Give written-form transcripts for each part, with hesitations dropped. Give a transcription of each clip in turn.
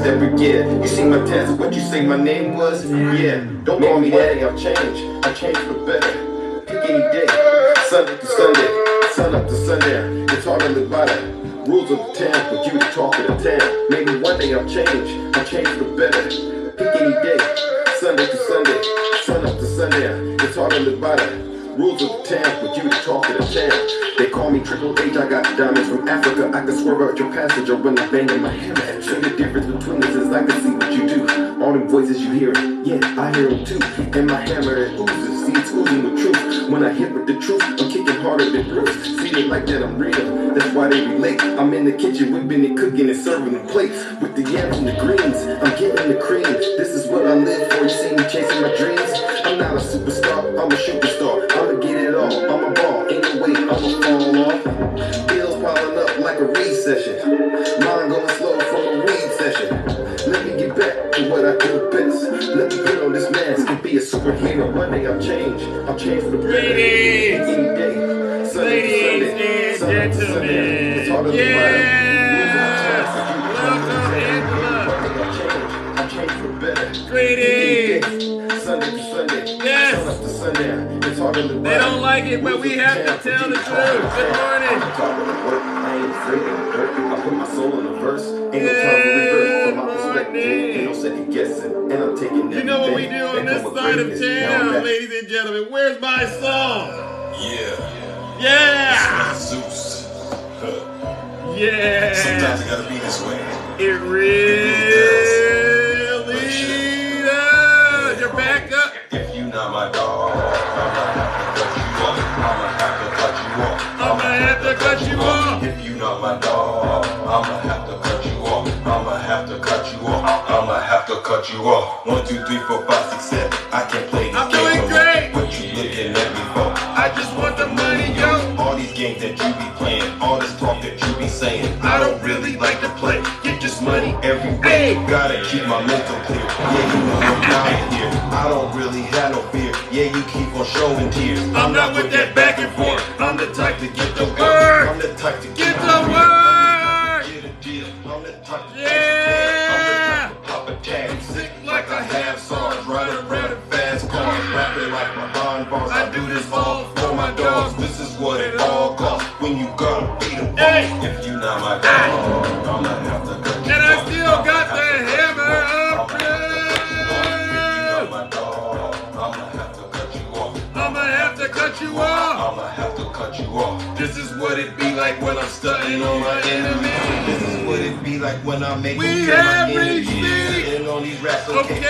every year. You see my test, what you say my name was? Yeah, don't call me daddy, I've changed. I changed for the better. Pick any day, Sunday to Sunday, sun up to sundown. It's hard to live by the rules of the town, but you the talk of the town. Maybe one day I'll change for the better. Pick any day, Sunday to Sunday, sun up to sundown. It's hard to live by the rules of the town, but you the talk of the town. They call me Triple H, I got diamonds from Africa. I can swerve out your passenger when I'm banging my hammer. Show the difference between us is I can see what you do. All them voices you hear, yeah, I hear them too. And my hammer, it oozes, see it's oozing with truth. When I hit with the truth, I'm kicking harder than Bruce. See it like that, I'm real, that's why they relate. I'm in the kitchen whipping and cooking and serving the plates. With the yams and the greens, I'm getting the cream. This is what I live for, you see me chasing my dreams. I'm not a superstar, I'm a superstar. I'ma get it all, I'm a ball, ain't no way I'ma fall off. Bills piling up like a recession. Mind going slow from a weed session. Let me get back to what I do best. Let me put on this mask and be a superhero. One day I'll change for the better. Any day, Sunday to Sunday, it's harder to I'll change for the better. Sunday to Sunday, sun up to sundown. It's harder to They don't like it, but we have to tell the truth. Good morning. I ain't afraid of the dirt. I put my soul in the verse. Ain't no time for reverse. From my perspective, ain't no second guessing. And I'm taking You know what we do on this side of town, ladies and gentlemen. Where's my song? Yeah. Zeus. Yeah. Sometimes it gotta be this way. It really does. You're back up. If you not my dog, I'ma have to cut you off. I'ma have to cut you off. If you not my dog, I'ma have to cut you off. I'ma have to cut you off. I'ma have to cut you off. 1, 2, 3, 4, 5, 6, 7. I can't play this I'm game doing no great. more. What you looking at me for? I just want the money, yo. All these games that you be playing, all this talk that you be saying, I don't really like to play. Get this money every way. Gotta keep my mental clear. Yeah, you know I'm out here. I don't really have no fear. Yeah, you keep on showing tears. I'm not with that back and forth. I'm the type to get the word. I'm the type to Get the word. get a deal. I'm the type to Yeah. pop a tag. Sick like I have SARS. Riding around in fast cars. Rapping like my bond boss. I do this all for my dogs. This is what it all costs. When you gotta beat them. Hey. If you not my dog, I'ma have to cut you And I off. still got the hammer up. If you not my dog, I'ma have to cut you off. I'ma have to cut you off. I'ma have to cut you off. This is what it be like when I'm stunting on my enemy. This is what it be like when I make We them feel have my energy. reached Sitting on these racks, Okay.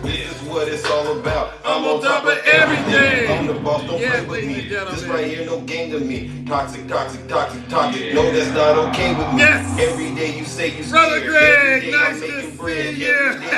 This is what it's all about. I'm on top of everything. I'm the boss, don't Yes, play with ladies me. and gentlemen. This right here, no game to me. Toxic, toxic, toxic, toxic. No, that's not okay with me. Yes. Every day you say you Brother scared. Greg, Every day nice I'm to making see bread. you. Every day you say you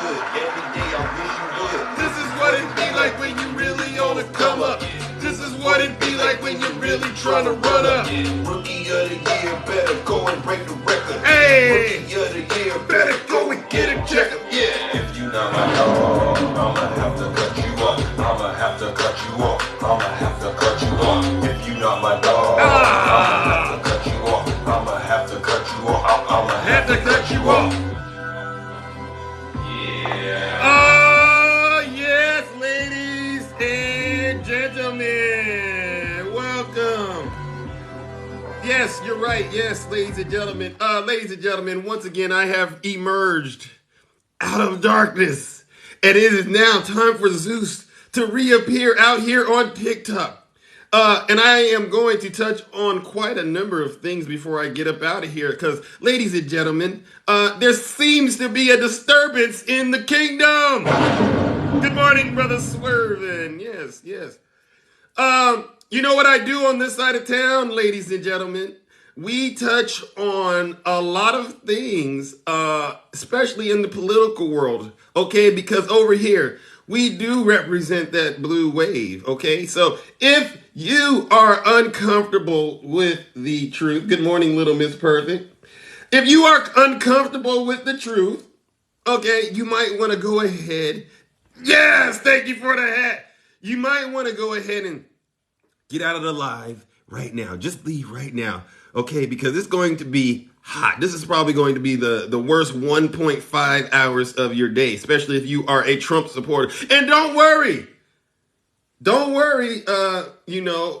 good. Every day I wish you would. This is what it be like when you really on a come up. This is what it be like when you're really trying to run up. Rookie of the year, better go and break the record. Hey. Rookie of the year, Better go and get a checkup. yeah. If you not my dog, I'ma have to cut you off. I'ma have to cut you off. I'ma have to cut you off. If you not my dog, I'ma have to cut you off. I'ma have to cut you off. I'ma Have to cut you off. Yeah. Oh, yes, ladies and gentlemen. Welcome. Yes, you're right. Yes, ladies and gentlemen. Ladies and gentlemen, once again, I have emerged out of darkness. And it is now time for Zeus to reappear out here on TikTok. And I am going to touch on quite a number of things before I get up out of here. Because, ladies and gentlemen, there seems to be a disturbance in the kingdom. Good morning, Brother Swervin. Yes, yes. You know what I do on this side of town, ladies and gentlemen? We touch on a lot of things, especially in the political world, okay? Because over here, we do represent that blue wave, okay? So if you are uncomfortable with the truth, good morning, little Miss Perfect. If you are uncomfortable with the truth, okay, you might want to go ahead. Yes, thank you for the hat. You might want to go ahead and get out of the live right now. Just leave right now, okay? Because it's going to be hot. This is probably going to be the worst 1.5 hours of your day, especially if you are a Trump supporter. And don't worry. Don't worry.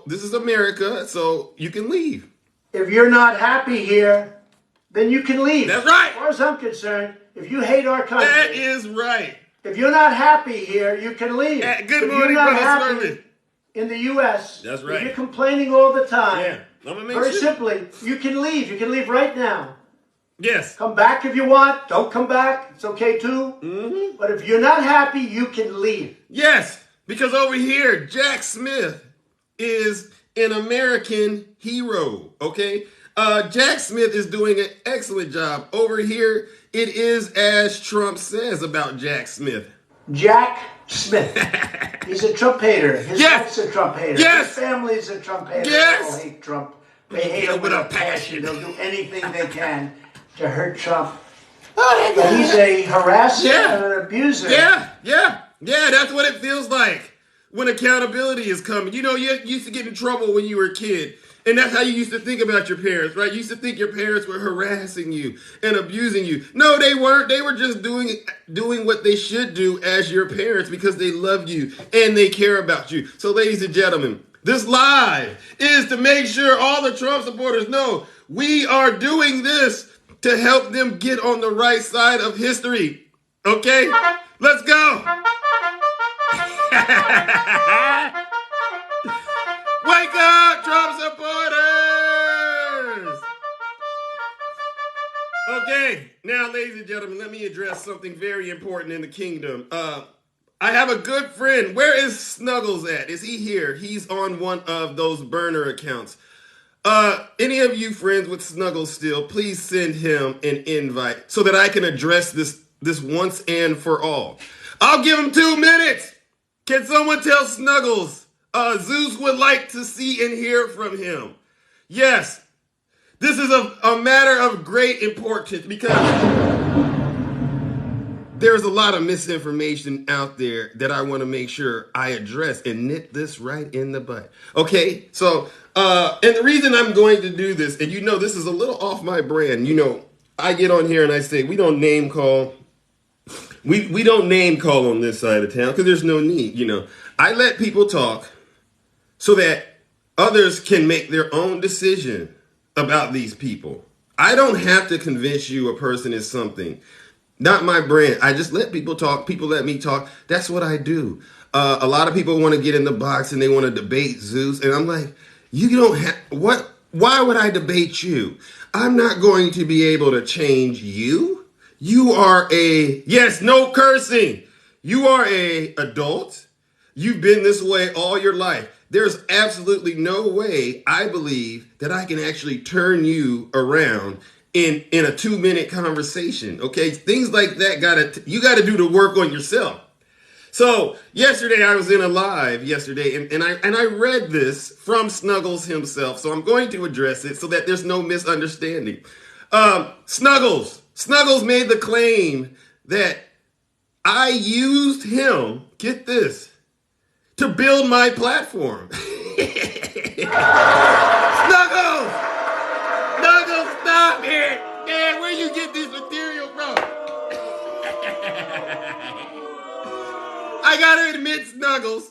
This is America, so you can leave. If you're not happy here, then you can leave. That's right. As far as I'm concerned, if you hate our country. That is right. If you're not happy here, you can leave. Good morning, Brother Smurfy. In the U.S., that's right. If you're complaining all the time, yeah. I'm gonna make very sure. simply, you can leave. You can leave right now. Yes. Come back if you want. Don't come back. It's okay too. Mm-hmm. But if you're not happy, you can leave. Yes, because over here, Jack Smith is an American hero, okay? Jack Smith is doing an excellent job. Over here, it is as Trump says about Jack Smith. Jack Smith. He's a Trump hater. His wife's a Trump hater. Yes. His family's a Trump hater. Yes. They all hate Trump. They hate him with a passion. They'll do anything they can to hurt Trump. But he's a harasser and an abuser. Yeah, that's what it feels like when accountability is coming. You used to get in trouble when you were a kid. And that's how you used to think about your parents, right? You used to think your parents were harassing you and abusing you. No, they weren't. They were just doing what they should do as your parents because they love you and they care about you. So, ladies and gentlemen, this live is to make sure all the Trump supporters know we are doing this to help them get on the right side of history. Okay? Let's go. Wake up, Trump supporters! Okay, now, ladies and gentlemen, let me address something very important in the kingdom. I have a good friend. Where is Snuggles at? Is he here? He's on one of those burner accounts. Any of you friends with Snuggles still, please send him an invite so that I can address this once and for all. I'll give him 2 minutes. Can someone tell Snuggles Zeus would like to see and hear from him? Yes, this is a matter of great importance because there's a lot of misinformation out there that I want to make sure I address and nip this right in the butt. Okay, so, and the reason I'm going to do this, and this is a little off my brand. I get on here and I say, we don't name call. We don't name call on this side of town because there's no need. I let people talk so that others can make their own decision about these people. I don't have to convince you a person is something. Not my brand. I just let people talk. People let me talk. That's what I do. A lot of people want to get in the box and they want to debate Zeus. And I'm like, you don't have, what? Why would I debate you? I'm not going to be able to change you. You are no cursing. You are a adult. You've been this way all your life. There's absolutely no way, I believe, that I can actually turn you around in a 2-minute conversation. Okay, things like that you got to do the work on yourself. So yesterday I was in a live and I read this from Snuggles himself. So I'm going to address it so that there's no misunderstanding. Snuggles made the claim that I used him. Get this. To build my platform. Snuggles, stop it. Man, where you get this material from? I gotta admit, Snuggles,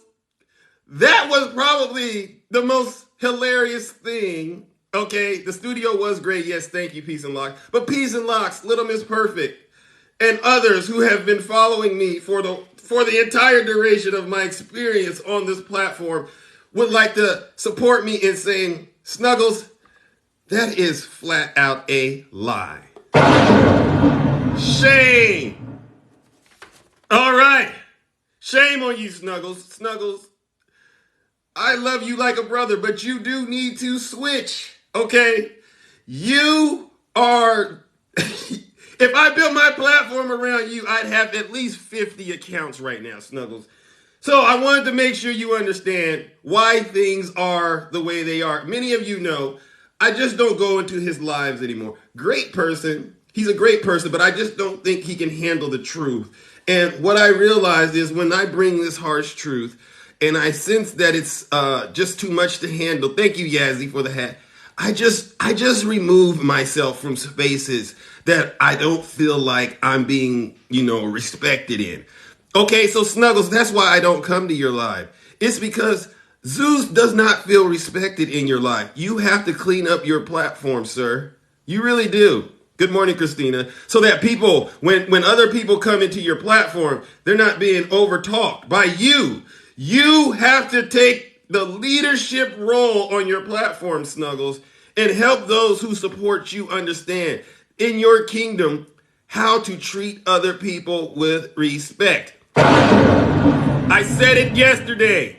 that was probably the most hilarious thing. Okay, the studio was great. Yes, thank you, Peace and Locks. But Peace and Locks, Little Miss Perfect, and others who have been following me for the entire duration of my experience on this platform would like to support me in saying, Snuggles, that is flat out a lie. Shame. All right. Shame on you, Snuggles. Snuggles, I love you like a brother, but you do need to switch, okay? You are... If I built my platform around you, I'd have at least 50 accounts right now, Snuggles. So I wanted to make sure you understand why things are the way they are. Many of you know, I just don't go into his lives anymore. Great person. He's a great person, but I just don't think he can handle the truth. And what I realized is when I bring this harsh truth, and I sense that it's just too much to handle. Thank you, Yazzie, for the hat. I just remove myself from spaces that I don't feel like I'm being, respected in. Okay, so Snuggles, that's why I don't come to your live. It's because Zeus does not feel respected in your life. You have to clean up your platform, sir. You really do. Good morning, Christina. So that people, when other people come into your platform, they're not being overtalked by you. You have to take the leadership role on your platform, Snuggles, and help those who support you understand in your kingdom how to treat other people with respect. I said it yesterday.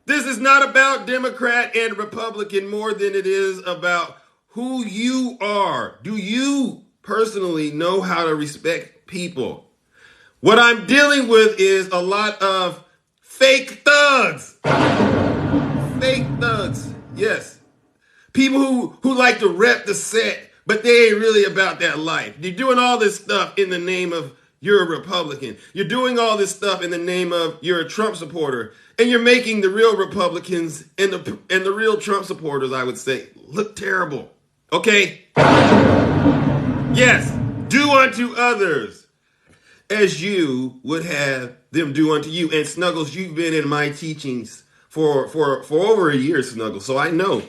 This is not about Democrat and Republican more than it is about who you are. Do you personally know how to respect people? What I'm dealing with is a lot of fake thugs. Fake thugs, yes. People who like to rep the set, but they ain't really about that life. You're doing all this stuff in the name of you're a Republican. You're doing all this stuff in the name of you're a Trump supporter. And you're making the real Republicans and the real Trump supporters, I would say, look terrible. Okay? Yes, do unto others as you would have them do unto you. And Snuggles, you've been in my teachings for over a year, Snuggles. So I know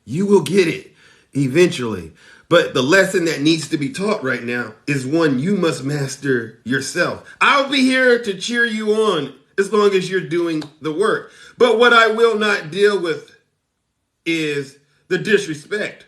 you will get it eventually. But the lesson that needs to be taught right now is one you must master yourself. I'll be here to cheer you on as long as you're doing the work. But what I will not deal with is the disrespect.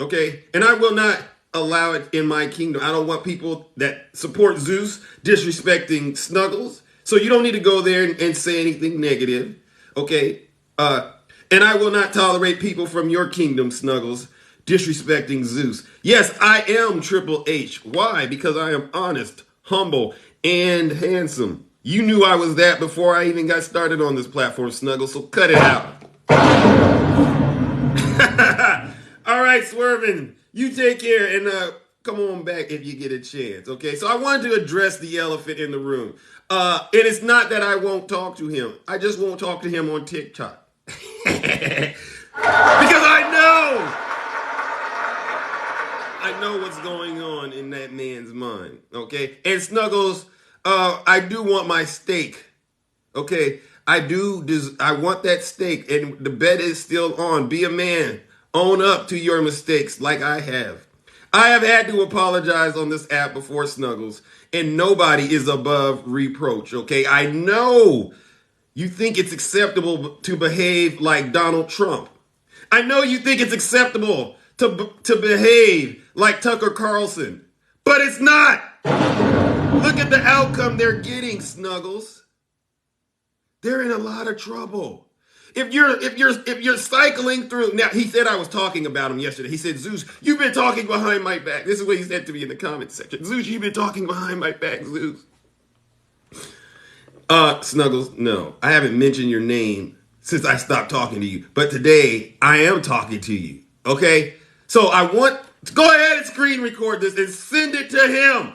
Okay? And I will not allow it in my kingdom. I don't want people that support Zeus disrespecting Snuggles. So you don't need to go there and say anything negative. Okay? And I will not tolerate people from your kingdom, Snuggles, disrespecting Zeus. Yes, I am Triple H. Why? Because I am honest, humble, and handsome. You knew I was that before I even got started on this platform, Snuggles, so cut it out. All right, Swervin, you take care and come on back if you get a chance, okay? So I wanted to address the elephant in the room. And it's not that I won't talk to him. I just won't talk to him on TikTok. Because I know what's going on in that man's mind, okay? And Snuggles, I do want my steak, okay? I want that steak, and the bet is still on. Be a man. Own up to your mistakes like I have. I have had to apologize on this app before, Snuggles, and nobody is above reproach, okay? I know you think it's acceptable to behave like Donald Trump. I know you think it's acceptable to behave like Tucker Carlson, but it's not. Look at the outcome they're getting, Snuggles. They're in a lot of trouble. If you're cycling through, now he said I was talking about him yesterday. He said, Zeus, you've been talking behind my back. This is what he said to me in the comment section. Zeus, you've been talking behind my back, Zeus. Snuggles, no, I haven't mentioned your name since I stopped talking to you. But today I am talking to you. Okay? So I want, go ahead and screen record this and send it to him.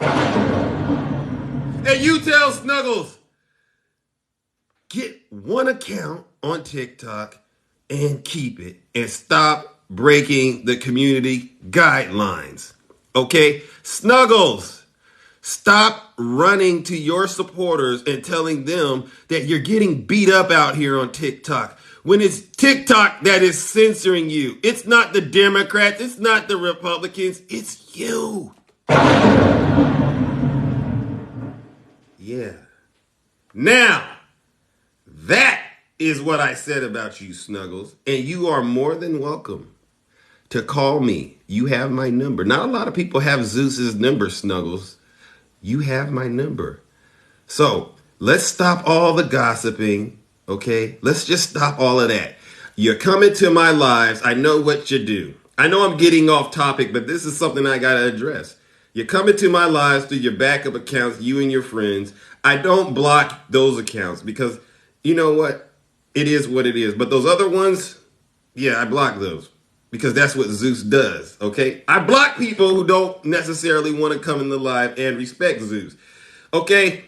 And you tell Snuggles, get one account on TikTok and keep it and stop breaking the community guidelines. Okay? Snuggles, stop running to your supporters and telling them that you're getting beat up out here on TikTok when it's TikTok that is censoring you. It's not the Democrats. It's not the Republicans. It's you. Yeah. Now, that is what I said about you, Snuggles. And you are more than welcome to call me. You have my number. Not a lot of people have Zeus's number, Snuggles. You have my number. So let's stop all the gossiping, okay? Let's just stop all of that. You're coming to my lives. I know what you do. I know I'm getting off topic, but this is something I got to address. You're coming to my lives through your backup accounts, you and your friends. I don't block those accounts because you know what? It is what it is. But those other ones, yeah, I block those. Because that's what Zeus does, okay? I block people who don't necessarily want to come in the live and respect Zeus, okay?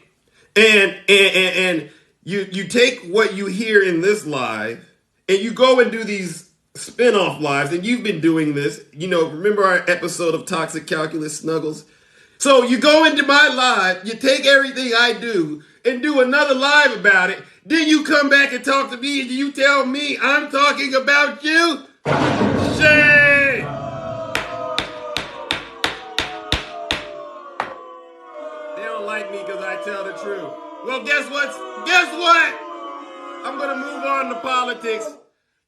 And you take what you hear in this live and you go and do these spinoff lives, and you've been doing this. Remember our episode of Toxic Calculus, Snuggles? So you go into my live, you take everything I do and do another live about it. Then you come back and talk to me and you tell me I'm talking about you? Shame! They don't like me because I tell the truth. Well, guess what? I'm going to move on to politics.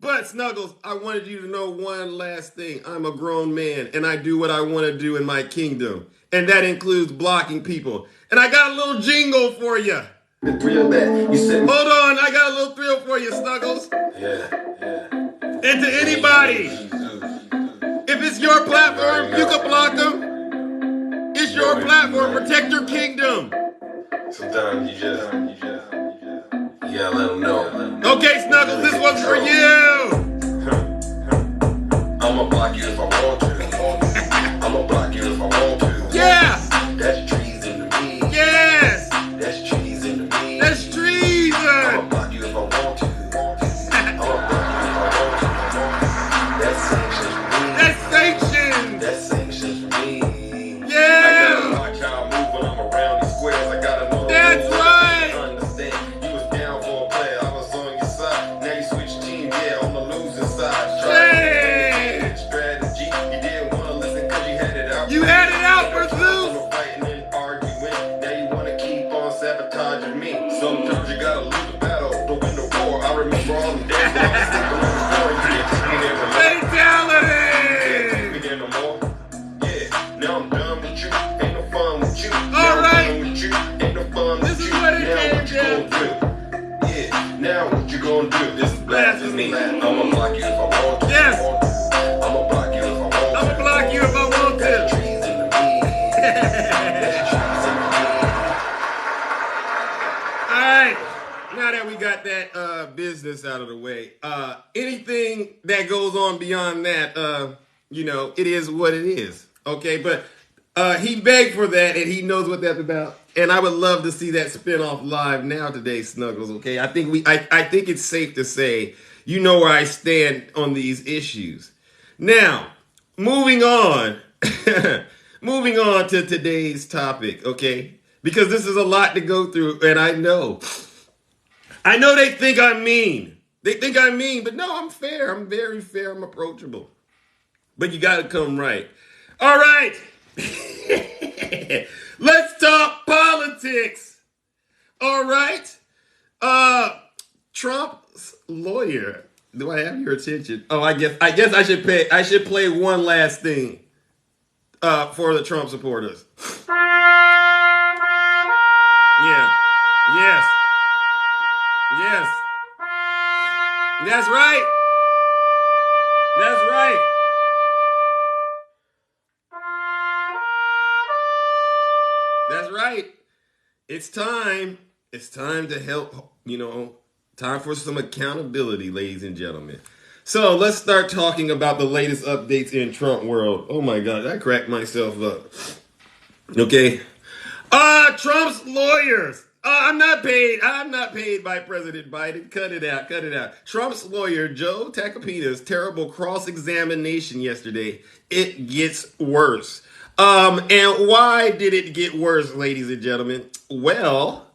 But, Snuggles, I wanted you to know one last thing. I'm a grown man, and I do what I want to do in my kingdom. And that includes blocking people. And I got a little jingle for you. The thrill that you said. Hold on, I got a little thrill for you, Snuggles. Yeah. And to anybody, if it's your platform, you can block them. It's your platform. Protect your kingdom. Sometimes you just gotta let them know. Okay, Snuggles, this one's for you. I'ma block you if I want to. I'ma block you if I want to. Yeah. That's treason to me. Yes. That's treason to me. That's treason. I'ma block you if I want to. I'ma block you if I want to. That's sanctions for me. That's sanctions. That's sanctions for me. Yeah. I gotta watch how I move when I'm around these squares. I gotta know. That's right. Understand. You was down for a play. I was on your side. Now you switch team. Yeah, on the losing side. Hey. Strategy. You didn't want to listen because you had it out. You had it out for Zeus. Fighting and arguing. Now you want to keep on sabotaging me. Sometimes you gotta lose the battle to win the war. I remember all the days when I was sleeping on the floor. You can't take me there no more. Fatality. Take me there no more. Yeah, now I'm done with you. Ain't no fun with you. All right. Done with you. Ain't no fun with This is you. what it Now came what you down gonna do? Yeah, now what you gonna do? This is blasphemy. I'ma block you if I want to. Yes. I'ma block you if I want to. I'ma block you if I want That's to. treason to me. That's treason to me. All right. Now that we got that business out of the way, anything that goes on beyond that, it is what it is. Okay, but he begged for that, and he knows what that's about. And I would love to see that spinoff live now today, Snuggles. Okay, I think it's safe to say you know where I stand on these issues. Now, moving on, moving on to today's topic. Okay, because this is a lot to go through, and I know they think I'm mean. They think I'm mean, but no, I'm fair. I'm very fair. I'm approachable. But you got to come right. All right. Let's talk politics. All right. Trump's lawyer. Do I have your attention? Oh, I guess I should play one last thing for the Trump supporters. Yeah. Yes. Yes. That's right. That's right. That's right. It's time. It's time to help, time for some accountability, ladies and gentlemen. So let's start talking about the latest updates in Trump world. Oh my God, I cracked myself up. Okay. Trump's lawyers. I'm not paid by President Biden. Cut it out. Trump's lawyer, Joe Tacopina's terrible cross-examination yesterday. It gets worse. And why did it get worse, ladies and gentlemen? Well.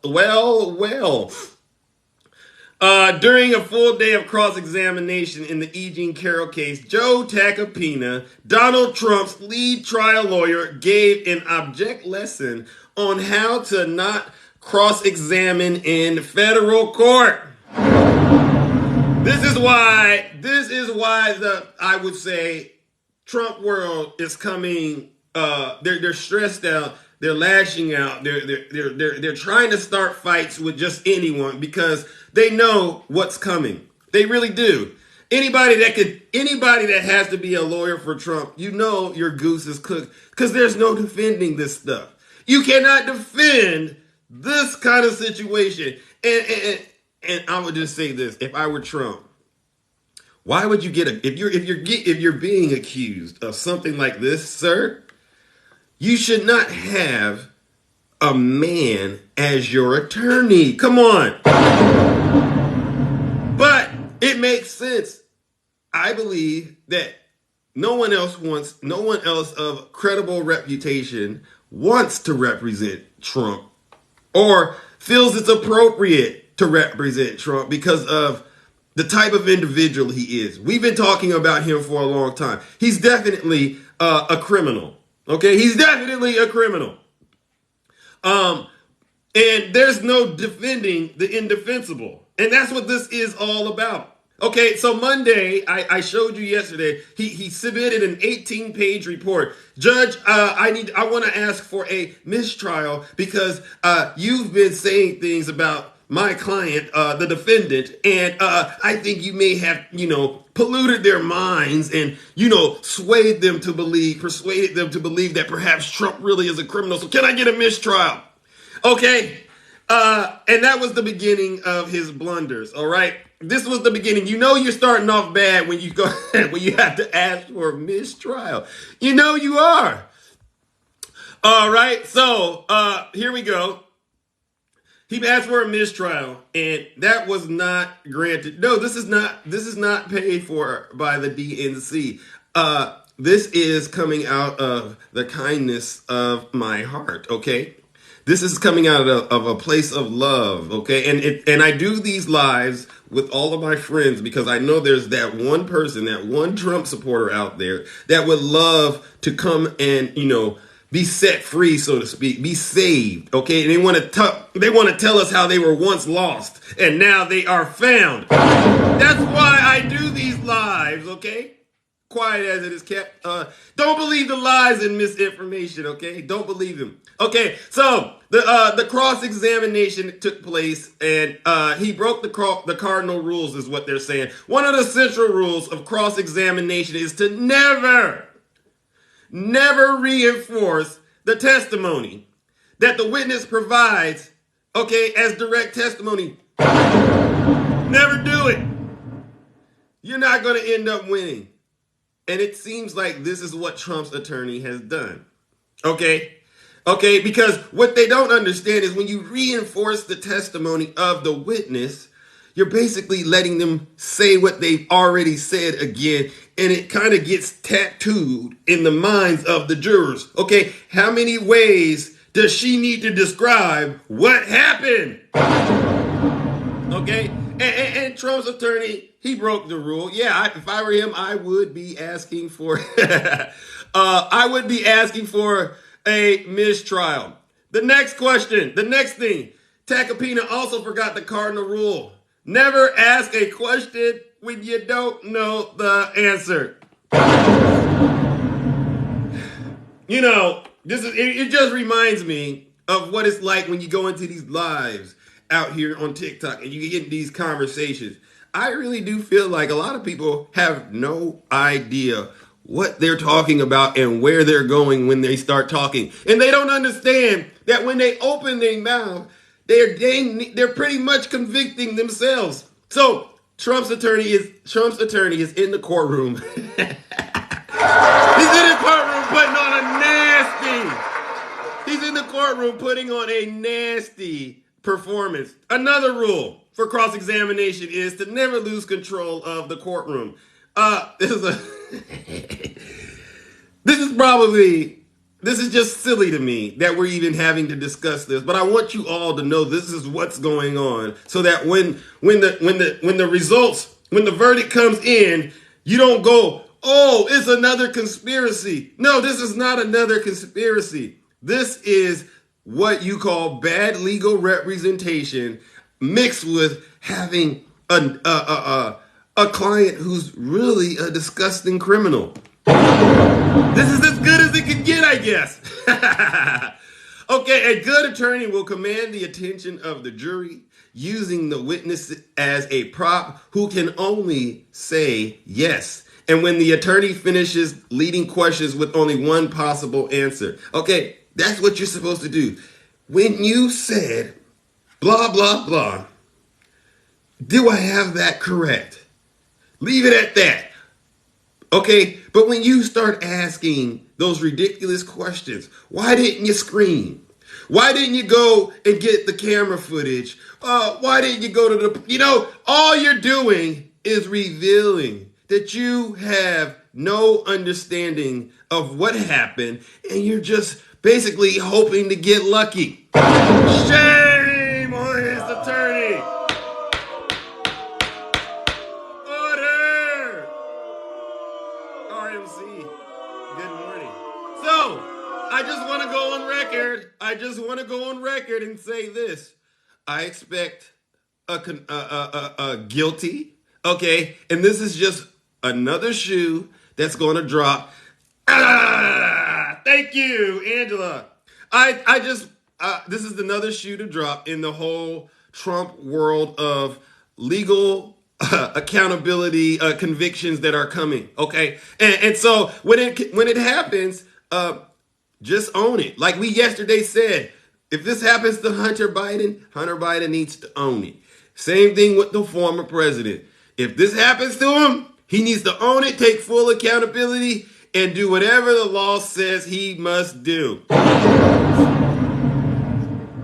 During a full day of cross-examination in the E. Jean Carroll case, Joe Tacopina, Donald Trump's lead trial lawyer, gave an object lesson on how to not cross-examine in federal court. This is why I would say Trump world is coming. They're stressed out. They're lashing out. They're trying to start fights with just anyone because they know what's coming. They really do. Anybody that has to be a lawyer for Trump, your goose is cooked because there's no defending this stuff. You cannot defend this kind of situation. And I would just say this: if I were Trump, why would you if you're being accused of something like this, sir? You should not have a man as your attorney. Come on. But it makes sense. I believe that no one else of credible reputation wants to represent Trump or feels it's appropriate to represent Trump because of the type of individual he is. We've been talking about him for a long time. He's definitely a criminal. Okay, he's definitely a criminal. And there's no defending the indefensible. And that's what this is all about. Okay, so Monday, I showed you yesterday, he submitted an 18-page report. Judge, I want to ask for a mistrial because you've been saying things about my client, the defendant, and I think you may have, polluted their minds and, persuaded them to believe that perhaps Trump really is a criminal. So can I get a mistrial? Okay, and that was the beginning of his blunders, all right? This was the beginning. You're starting off bad when you have to ask for a mistrial. You are. All right, so here we go. He asked for a mistrial, and that was not granted. No, this is not paid for by the DNC. This is coming out of the kindness of my heart, okay? This is coming out of a place of love, okay? And I do these lives with all of my friends because I know there's that one person, that one Trump supporter out there that would love to come and, be set free, so to speak, be saved, okay? And they want to tell us how they were once lost and now they are found. That's why I do these lives, okay? Quiet as it is kept. Don't believe the lies and misinformation, okay? Don't believe them. Okay, so the cross-examination took place, and he broke the cardinal rules, is what they're saying. One of the central rules of cross-examination is to never reinforce the testimony that the witness provides, okay, as direct testimony. Never do it. You're not going to end up winning. And it seems like this is what Trump's attorney has done. Okay, because what they don't understand is when you reinforce the testimony of the witness, you're basically letting them say what they've already said again, and it kind of gets tattooed in the minds of the jurors. Okay, how many ways does she need to describe what happened? Okay, and Trump's attorney, he broke the rule. Yeah, if I were him, I would be asking for a mistrial. The next question, the next thing, Tacopina also forgot the cardinal rule. Never ask a question when you don't know the answer. It just reminds me of what it's like when you go into these lives out here on TikTok and you get these conversations. I really do feel like a lot of people have no idea what they're talking about and where they're going when they start talking. And they don't understand that when they open their mouth, they're pretty much convicting themselves. So Trump's attorney is in the courtroom. He's in the courtroom putting on a nasty. He's in the courtroom putting on a nasty performance. Another rule for cross-examination is to never lose control of the courtroom. This is just silly to me that we're even having to discuss this, but I want you all to know this is what's going on, so that when the verdict comes in, you don't go, oh, it's another conspiracy. No, this is not another conspiracy. This is what you call bad legal representation mixed with having a client who's really a disgusting criminal. This is as good as it could get, I guess. Okay, a good attorney will command the attention of the jury using the witness as a prop who can only say yes. And when the attorney finishes leading questions with only one possible answer. Okay, that's what you're supposed to do. When you said blah, blah, blah, do I have that correct? Leave it at that. Okay, but when you start asking those ridiculous questions, why didn't you scream? Why didn't you go and get the camera footage? Why didn't you go to all you're doing is revealing that you have no understanding of what happened and you're just basically hoping to get lucky. Shame on his attorney. Order. RMC. Good morning. So, I just want to go on record. I just want to go on record and say this. I expect a guilty. Okay, and this is just another shoe that's going to drop. Thank you, Angela. I just this is another shoe to drop in the whole Trump world of legal accountability convictions that are coming. Okay, and so when it happens, just own it. Like we yesterday said, if this happens to Hunter Biden needs to own it. Same thing with the former president. If this happens to him, he needs to own it, take full accountability, and do whatever the law says he must do.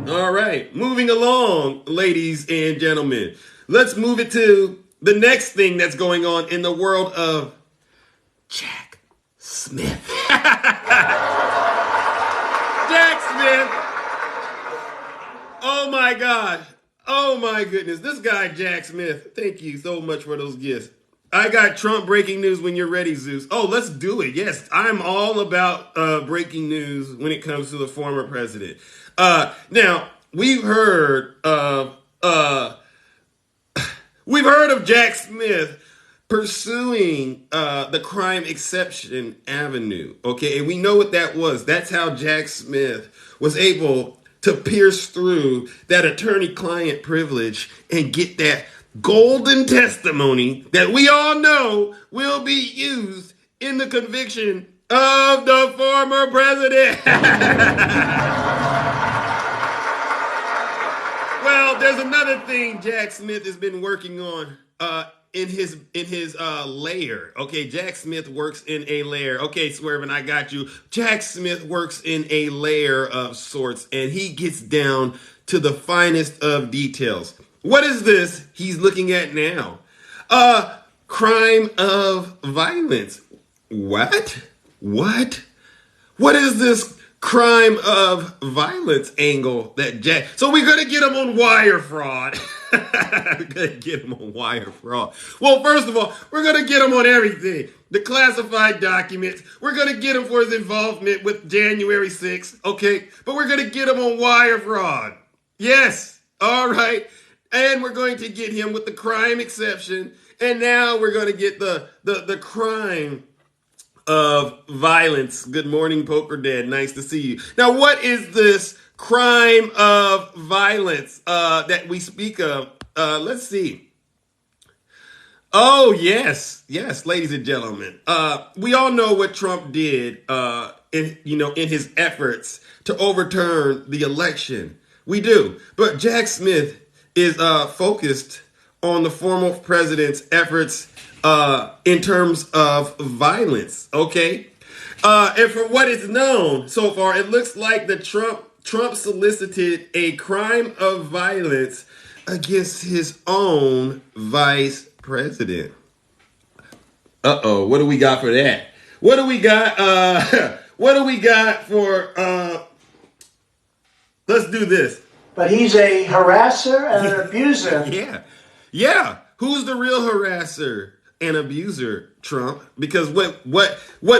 All right, moving along, ladies and gentlemen. Let's move it to the next thing that's going on in the world of Jack Smith. Jack Smith. Oh my gosh. Oh my goodness. This guy, Jack Smith. Thank you so much for those gifts. I got Trump breaking news when you're ready, Zeus. Oh, let's do it. Yes, I'm all about breaking news when it comes to the former president. Now, we've heard of Jack Smith pursuing the crime exception avenue. Okay, and we know what that was. That's how Jack Smith was able to pierce through that attorney-client privilege and get that golden testimony that we all know will be used in the conviction of the former president. Well, there's another thing Jack Smith has been working on in his lair. Okay, Jack Smith works in a lair. Okay, Swervin, I got you. Jack Smith works in a lair of sorts, and he gets down to the finest of details. What is this he's looking at now? Crime of violence. What? What is this crime of violence angle that Jack... So we're going to get him on wire fraud. We're going to get him on wire fraud. Well, first of all, we're going to get him on everything. The classified documents. We're going to get him for his involvement with January 6th, okay? But we're going to get him on wire fraud. Yes. All right. And we're going to get him with the crime exception. And now we're going to get the crime of violence. Good morning, Poker Dad. Nice to see you. Now, what is this crime of violence that we speak of? Let's see. Oh, yes, ladies and gentlemen. We all know what Trump did in his efforts to overturn the election. We do. But Jack Smith is focused on the former president's efforts in terms of violence, okay? And from what is known so far, it looks like that Trump solicited a crime of violence against his own vice president. Uh-oh, what do we got for that? What do we got for let's do this. But he's a harasser and an abuser. Yeah. Who's the real harasser and abuser, Trump? Because what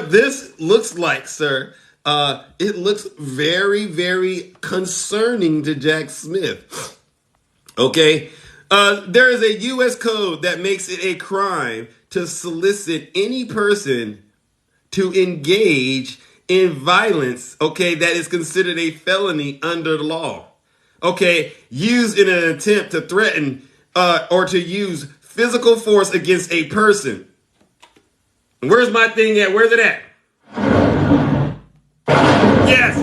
this looks like, sir, it looks very, very concerning to Jack Smith. Okay? There is a U.S. code that makes it a crime to solicit any person to engage in violence, okay, that is considered a felony under the law. Okay, used in an attempt to threaten or to use physical force against a person. Where's my thing at? Where's it at? Yes.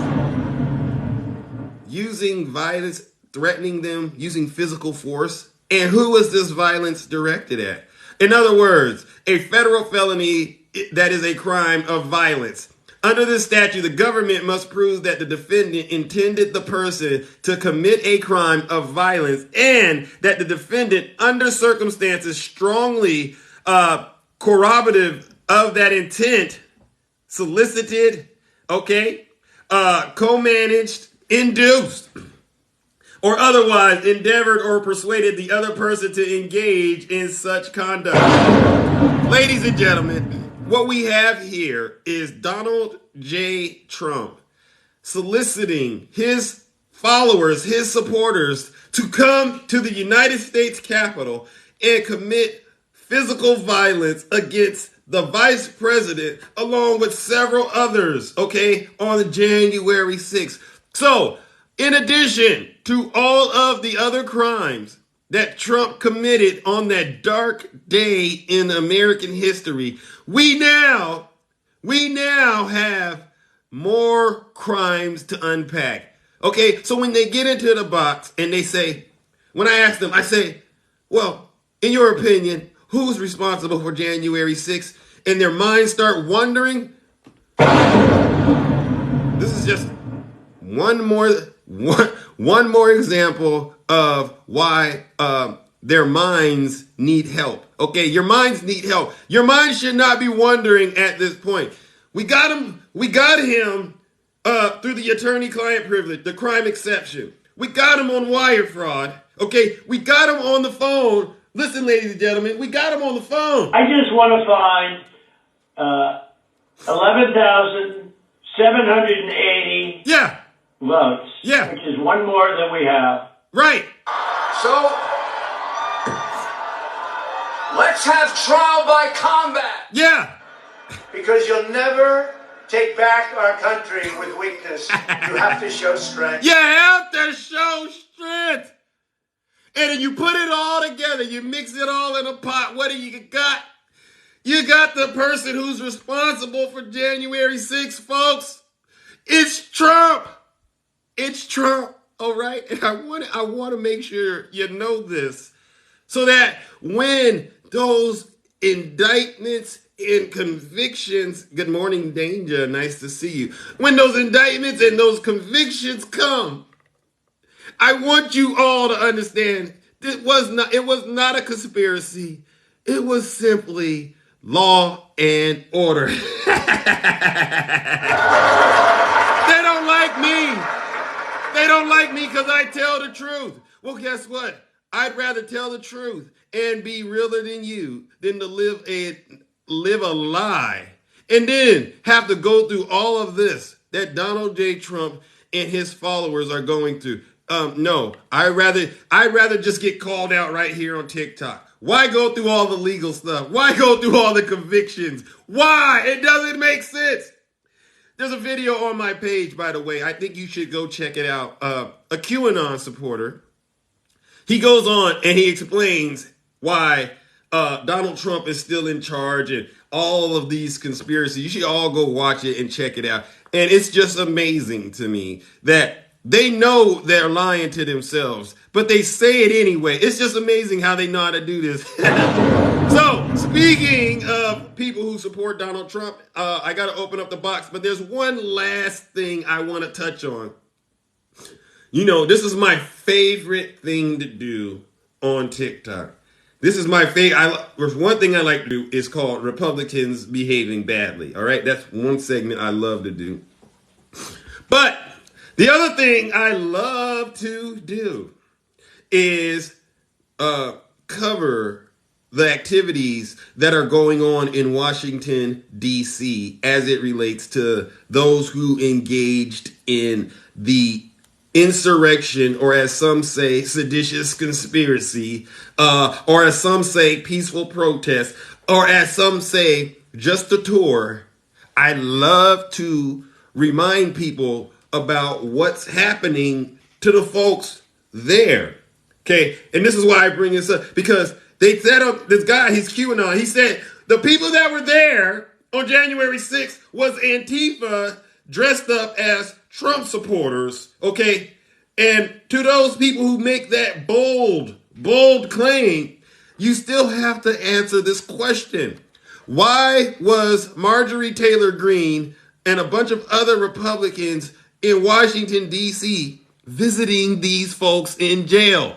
Using violence, threatening them, using physical force. And who was this violence directed at? In other words, a federal felony that is a crime of violence. Under this statute, the government must prove that the defendant intended the person to commit a crime of violence and that the defendant, under circumstances strongly corroborative of that intent, solicited, okay, co-managed, induced, or otherwise endeavored or persuaded the other person to engage in such conduct. Ladies and gentlemen, what we have here is Donald J. Trump soliciting his followers, his supporters, to come to the United States Capitol and commit physical violence against the vice president, along with several others, okay, on January 6th. So, in addition to all of the other crimes that Trump committed on that dark day in American history, we now have more crimes to unpack. Okay, so when they get into the box and they say, when I ask them, I say, well, in your opinion, who's responsible for January 6th? And their minds start wondering. This is just one more example of why their minds need help. Okay, your minds need help. Your mind should not be wondering at this point. We got him through the attorney-client privilege, the crime exception. We got him on wire fraud. Okay, we got him on the phone. Listen, ladies and gentlemen, we got him on the phone. I just want to find 11,780 votes. Yeah. Which is one more than we have. Right. So, let's have trial by combat. Yeah. Because you'll never take back our country with weakness. You have to show strength. You have to show strength. And then you put it all together. You mix it all in a pot. What do you got? You got the person who's responsible for January 6th, folks. It's Trump. It's Trump. All right. And I want to make sure you know this so that when those indictments and convictions, good morning, Danger. Nice to see you. When those indictments and those convictions come, I want you all to understand it was not a conspiracy. It was simply law and order. They don't like me. They don't like me because I tell the truth. Well, guess what? I'd rather tell the truth and be realer than you than to live a lie and then have to go through all of this that Donald J. Trump and his followers are going through. No, I'd rather just get called out right here on TikTok. Why go through all the legal stuff? Why go through all the convictions? Why? It doesn't make sense. There's a video on my page, by the way. I think you should go check it out. A QAnon supporter. He goes on and he explains why Donald Trump is still in charge and all of these conspiracies. You should all go watch it and check it out. And it's just amazing to me that they know they're lying to themselves, but they say it anyway. It's just amazing how they know how to do this. So, speaking of people who support Donald Trump, I got to open up the box, but there's one last thing I want to touch on. You know, this is my favorite thing to do on TikTok. This is my favorite. There's one thing I like to do is called Republicans behaving badly. All right, that's one segment I love to do. But the other thing I love to do is cover the activities that are going on in Washington, D.C. as it relates to those who engaged in the insurrection, or as some say, seditious conspiracy, or as some say, peaceful protest, or as some say, just a tour. I love to remind people about what's happening to the folks there. Okay, and this is why I bring this up, because they set up this guy, he's QAnon. He said the people that were there on January 6th was Antifa dressed up as Trump supporters, okay? And to those people who make that bold claim, you still have to answer this question. Why was Marjorie Taylor Greene and a bunch of other Republicans in Washington, D.C. visiting these folks in jail?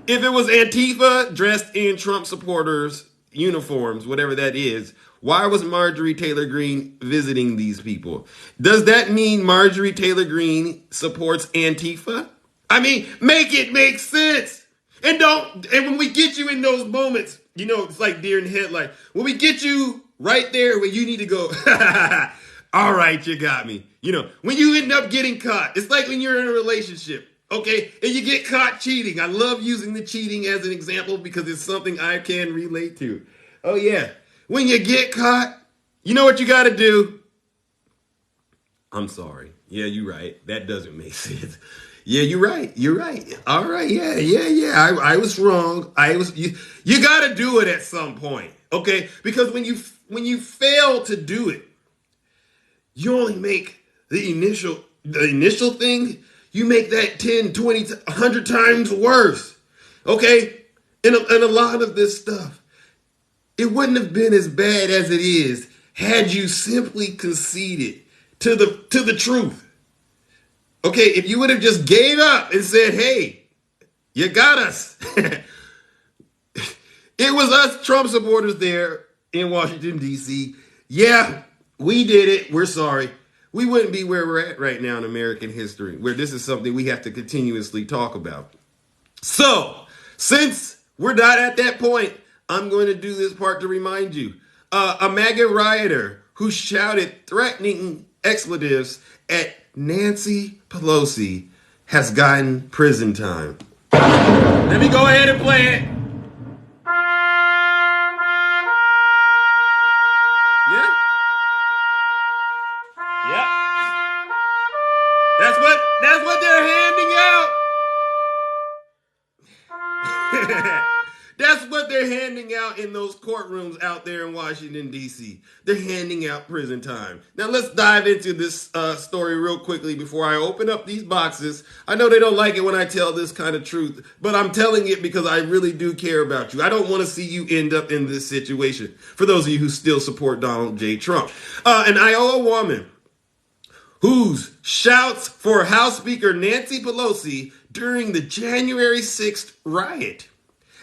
If it was Antifa dressed in Trump supporters' uniforms, whatever that is, why was Marjorie Taylor Greene visiting these people? Does that mean Marjorie Taylor Greene supports Antifa? I mean, make it make sense. And when we get you in those moments, it's like deer in headlight. When we get you right there where you need to go, all right, you got me. When you end up getting caught, it's like when you're in a relationship. Okay, and you get caught cheating. I love using the cheating as an example because it's something I can relate to. Oh, yeah. When you get caught, you know what you got to do? I'm sorry. Yeah, you're right. That doesn't make sense. Yeah, you're right. You're right. All right. Yeah. I was wrong. You got to do it at some point. Okay, because when you fail to do it, you only make the initial thing. You make that 10, 20, 100 times worse. Okay? And a lot of this stuff, it wouldn't have been as bad as it is had you simply conceded to the truth. Okay, if you would have just gave up and said, hey, you got us. It was us Trump supporters there in Washington, D.C. Yeah, we did it. We're sorry. We wouldn't be where we're at right now in American history, where this is something we have to continuously talk about. So, since we're not at that point, I'm going to do this part to remind you. A MAGA rioter who shouted threatening expletives at Nancy Pelosi has gotten prison time. Let me go ahead and play it. Yeah. Yeah. That's what they're handing out. That's what they're handing out in those courtrooms out there in Washington, D.C. They're handing out prison time. Now, let's dive into this story real quickly before I open up these boxes. I know they don't like it when I tell this kind of truth, but I'm telling it because I really do care about you. I don't want to see you end up in this situation. For those of you who still support Donald J. Trump. An Iowa woman whose shouts for House Speaker Nancy Pelosi during the January 6th riot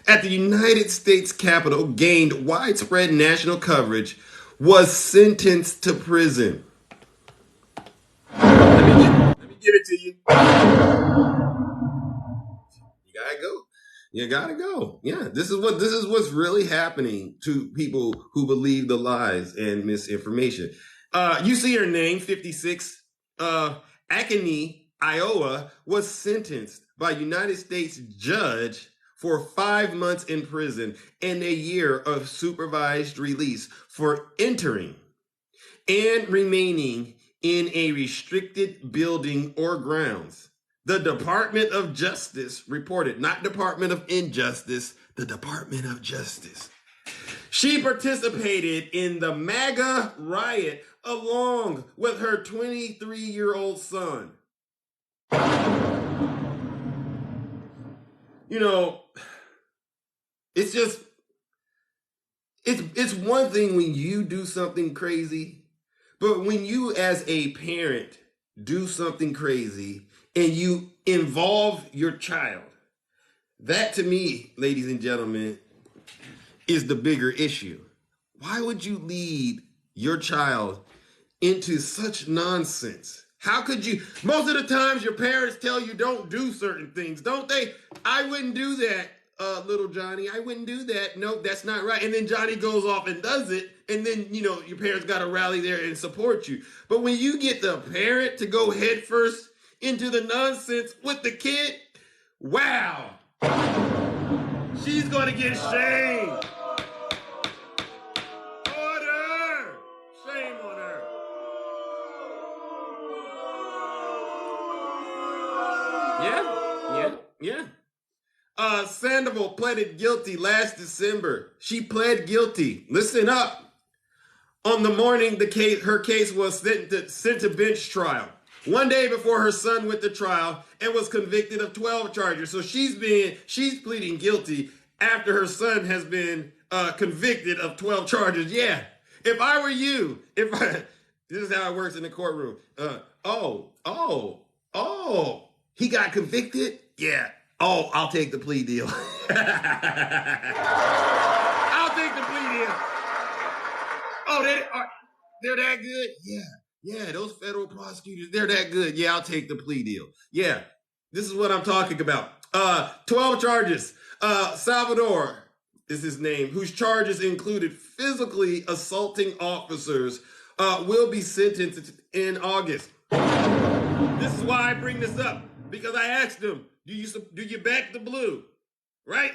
at the United States Capitol gained widespread national coverage was sentenced to prison. Let me give it to you. You gotta go. You gotta go. Yeah, this is what's really happening to people who believe the lies and misinformation. You see her name, 56. Acme, Iowa, was sentenced by United States judge for 5 months in prison and a year of supervised release for entering and remaining in a restricted building or grounds. The Department of Justice reported, not Department of Injustice, the Department of Justice. She participated in the MAGA riot along with her 23-year-old son. It's one thing when you do something crazy, but when you as a parent do something crazy and you involve your child, that to me, ladies and gentlemen, is the bigger issue. Why would you lead your child into such nonsense? How could you? Most of the times your parents tell you don't do certain things, don't they? I wouldn't do that, little Johnny. I wouldn't do that. Nope, that's not right. And then Johnny goes off and does it. And then, your parents got to rally there and support you. But when you get the parent to go headfirst into the nonsense with the kid, wow. She's going to get shamed. Order. Shame on her. Yeah. Sandoval pleaded guilty last December. She pled guilty. Listen up. On the morning her case was sent to bench trial. One day before her son went to trial and was convicted of 12 charges. So she's pleading guilty after her son has been convicted of 12 charges. Yeah. If I were you, this is how it works in the courtroom. He got convicted? Yeah. Oh, I'll take the plea deal. I'll take the plea deal. Oh, they're that good? Yeah, those federal prosecutors, they're that good. Yeah, I'll take the plea deal. Yeah, this is what I'm talking about. 12 charges. Salvador is his name, whose charges included physically assaulting officers, will be sentenced in August. This is why I bring this up, because I asked him, do you back the blue? Right?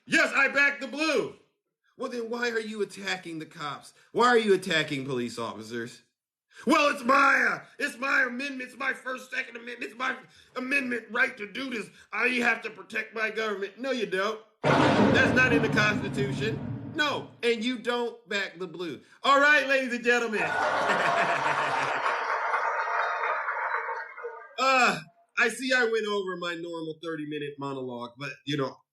Yes, I back the blue. Well, then why are you attacking the cops? Why are you attacking police officers? Well, it's my amendment. It's my first, second amendment. It's my amendment right to do this. I have to protect my government. No, you don't. That's not in the Constitution. No, and you don't back the blue. All right, ladies and gentlemen. I see I went over my normal 30-minute monologue, but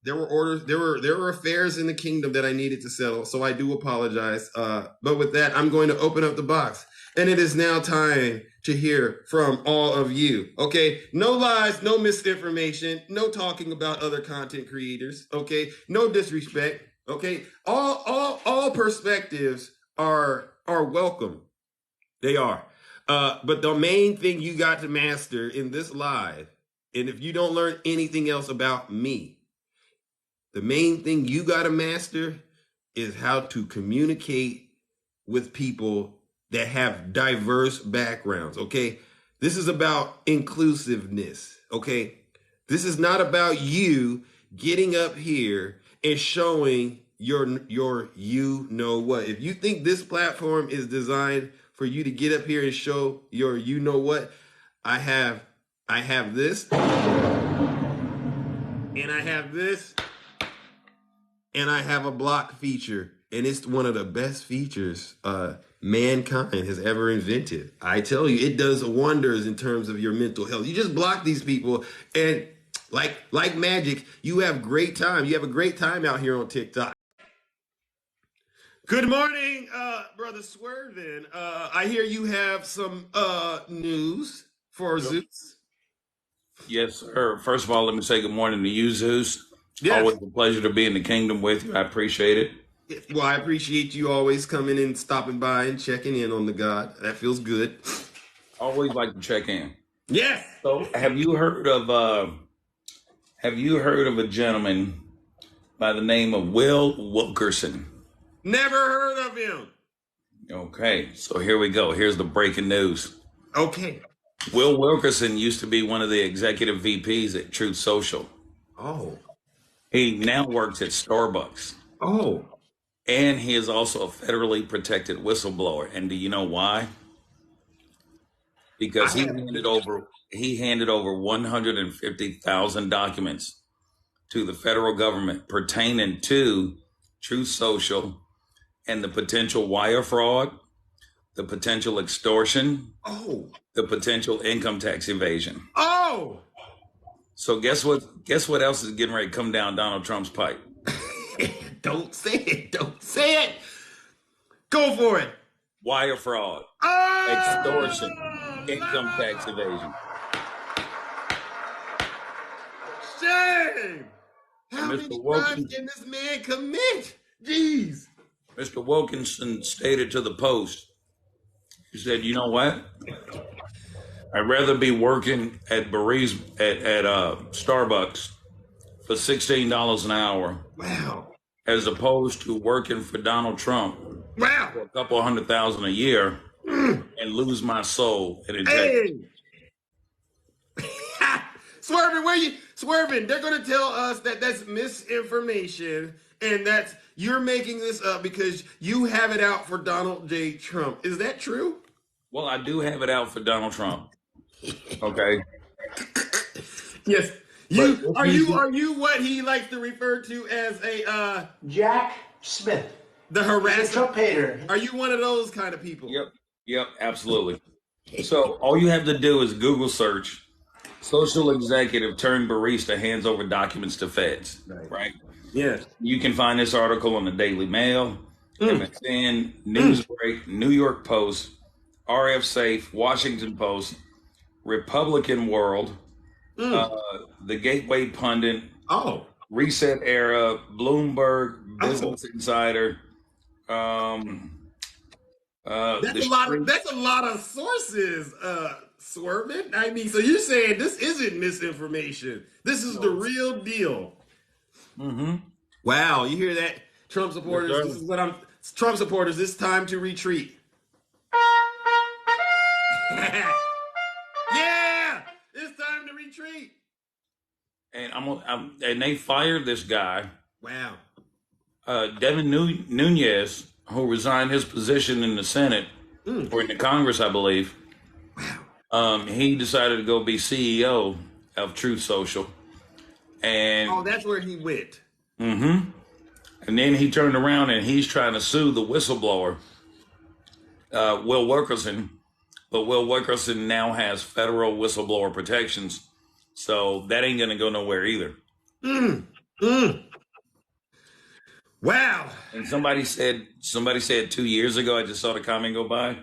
there were orders, there were affairs in the kingdom that I needed to settle, so I do apologize. But with that, I'm going to open up the box, and it is now time to hear from all of you. Okay, no lies, no misinformation, no talking about other content creators. Okay, no disrespect. Okay, all perspectives are welcome. They are. But the main thing you got to master in this live, and if you don't learn anything else about me, the main thing you got to master is how to communicate with people that have diverse backgrounds, okay? This is about inclusiveness, okay? This is not about you getting up here and showing your you know what. If you think this platform is designed for you to get up here and show your you know what, I have this, and I have this, and I have a block feature, and it's one of the best features mankind has ever invented. I tell you, it does wonders in terms of your mental health. You just block these people, and like magic, you have great time. You have a great time out here on TikTok. Good morning, Brother Swervin. I hear you have some news for Zeus. Yes, sir. First of all, let me say good morning to you, Zeus. Yes. Always a pleasure to be in the kingdom with you. I appreciate it. Well, I appreciate you always coming and stopping by and checking in on the God. That feels good. Always like to check in. Yes. So, have you heard of a gentleman by the name of Will Wilkerson? Never heard of him. Okay, so here we go. Here's the breaking news. Okay. Will Wilkerson used to be one of the executive VPs at Truth Social. Oh. He now works at Starbucks. Oh. And he is also a federally protected whistleblower. And do you know why? Because he handed over 150,000 documents to the federal government pertaining to Truth Social and the potential wire fraud, the potential extortion, the potential income tax evasion. Oh. So guess what else is getting ready to come down Donald Trump's pipe? Don't say it. Don't say it. Go for it. Wire fraud, extortion, income tax evasion. Shame. How many crimes can this man commit? Jeez. Mr. Wilkinson stated to the Post, he said, you know what? I'd rather be working at Starbucks for $16 an hour. Wow. As opposed to working for Donald Trump for a couple $100,000 a year and lose my soul in integrity. Hey. Swerving, they're going to tell us that that's misinformation and that you're making this up because you have it out for Donald J. Trump. Is that true? Well, I do have it out for Donald Trump. Okay. Yes. Are you what he likes to refer to as a Jack Smith, the harasser? Trump hater. Are you one of those kind of people? Yep, absolutely. So all you have to do is Google search social executive turned barista hands over documents to feds. Right? Yes. You can find this article on the Daily Mail, MSN, Newsbreak, New York Post, RF Safe, Washington Post, Republican World, the Gateway Pundit, Oh, Reset Era, Bloomberg, oh. Business Insider, the street. That's a lot of sources, Swervin. I mean, so you're saying this isn't misinformation. This is the real deal. Mm-hmm. Wow, you hear that? Trump supporters, Yes, this is what I'm Trump supporters, it's time to retreat. Yeah! It's time to retreat. And and they fired this guy, Wow. Devin Nunes, who resigned his position in the Senate or in the Congress, I believe. Wow. He decided to go be CEO of Truth Social, and Oh, that's where he went. and then he turned around and he's trying to sue the whistleblower, Will Wilkerson. But Will Wilkerson now has federal whistleblower protections, so that ain't gonna go nowhere either. Wow. And somebody said 2 years ago. I just saw the comment go by.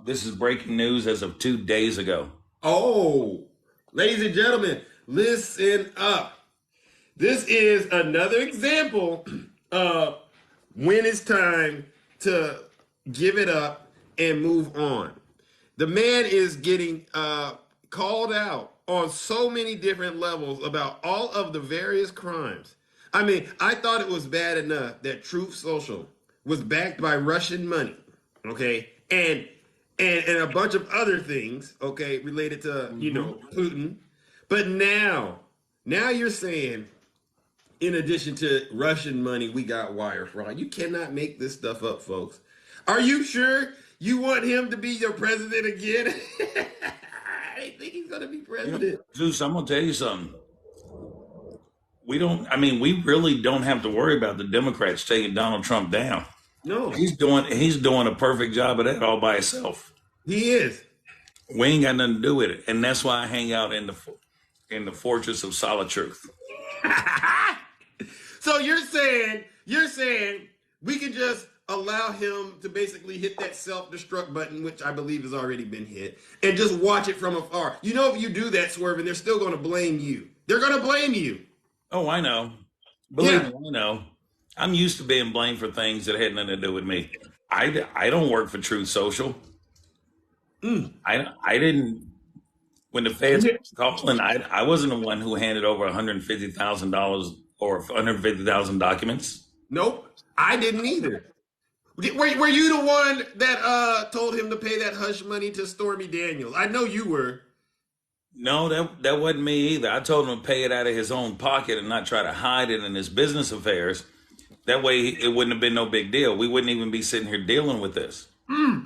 This is breaking news as of 2 days ago. Oh, ladies and gentlemen, listen up. This is another example of when it's time to give it up and move on. The man is getting called out on so many different levels about all of the various crimes. I mean, I thought it was bad enough that Truth Social was backed by Russian money, okay, and a bunch of other things, okay, related to Putin. But now you're saying, in addition to Russian money, we got wire fraud. You cannot make this stuff up, folks. Are you sure you want him to be your president again? I think he's going to be president. Zeus, I'm gonna tell you something. We really don't have to worry about the Democrats taking Donald Trump down. No, He's doing a perfect job of that all by himself. he is. We ain't got nothing to do with it, and that's why I hang out in the fortress of solid truth. So you're saying we can just allow him to basically hit that self-destruct button, which I believe has already been hit, and just watch it from afar. You know, if you do that, Swervin, they're still going to blame you. They're going to blame you. Oh, I know. Believe me, I know. I'm used to being blamed for things that had nothing to do with me. I don't work for Truth Social. I didn't. When the feds calling, I wasn't the one who handed over $150,000 or 150,000 documents. Nope, I didn't either. Were you the one that told him to pay that hush money to Stormy Daniels? I know you were. No, that wasn't me either. I told him to pay it out of his own pocket and not try to hide it in his business affairs. That way, it wouldn't have been no big deal. We wouldn't even be sitting here dealing with this. I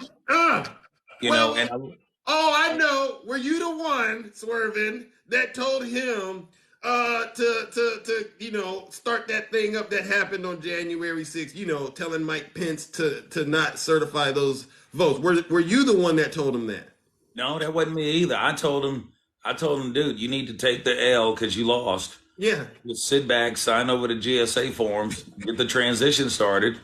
know. Were you the one, Swervin, that told him to start that thing up that happened on January 6th, telling Mike Pence to not certify those votes? Were you the one that told him that? No, that wasn't me either. I told him, dude, you need to take the L because you lost. Yeah. Just sit back, sign over the GSA forms, get the transition started,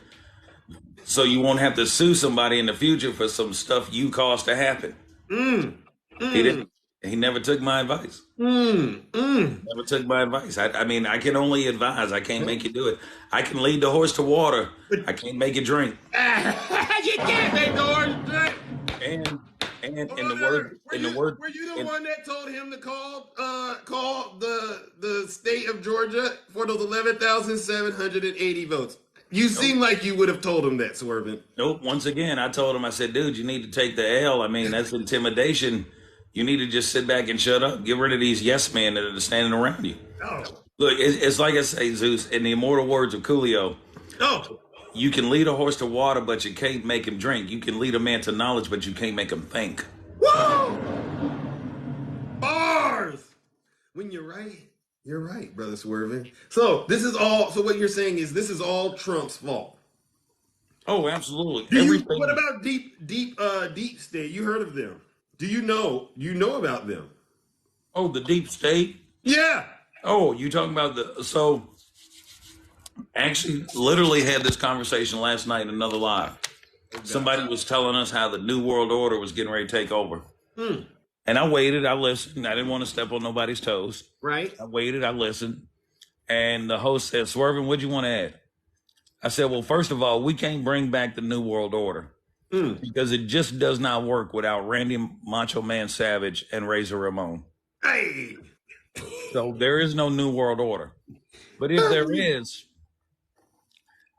so you won't have to sue somebody in the future for some stuff you caused to happen. He didn't. He never took my advice. Never took my advice. I mean, I can only advise. I can't make you do it. I can lead the horse to water. I can't make it drink. You can't make the horse drink. And in the word, were you the one that told him to call the state of Georgia for those 11,780 votes? You seem like you would have told him that, Swervin. Nope. Once again, I told him, I said, dude, you need to take the L. I mean, that's intimidation. You need to just sit back and shut up. Get rid of these yes men that are standing around you. Oh. Look, it's like I say, Zeus, in the immortal words of Coolio. Oh. You can lead a horse to water, but you can't make him drink. You can lead a man to knowledge, but you can't make him think. Woo! Bars! When you're right, brother Swervin. So what you're saying is this is all Trump's fault. Oh, absolutely. What about deep state? You heard of them? Do you know about them? Oh, the deep state? Yeah. Oh, you talking about actually literally had this conversation last night in another live. Somebody was telling us how the New World Order was getting ready to take over. And I waited, I listened. I didn't want to step on nobody's toes. Right. I waited, I listened. And the host said, Swervin, what'd you want to add? I said, well, first of all, we can't bring back the New World Order because it just does not work without Randy Macho Man Savage and Razor Ramon. Hey. So there is no New World Order. But if there is,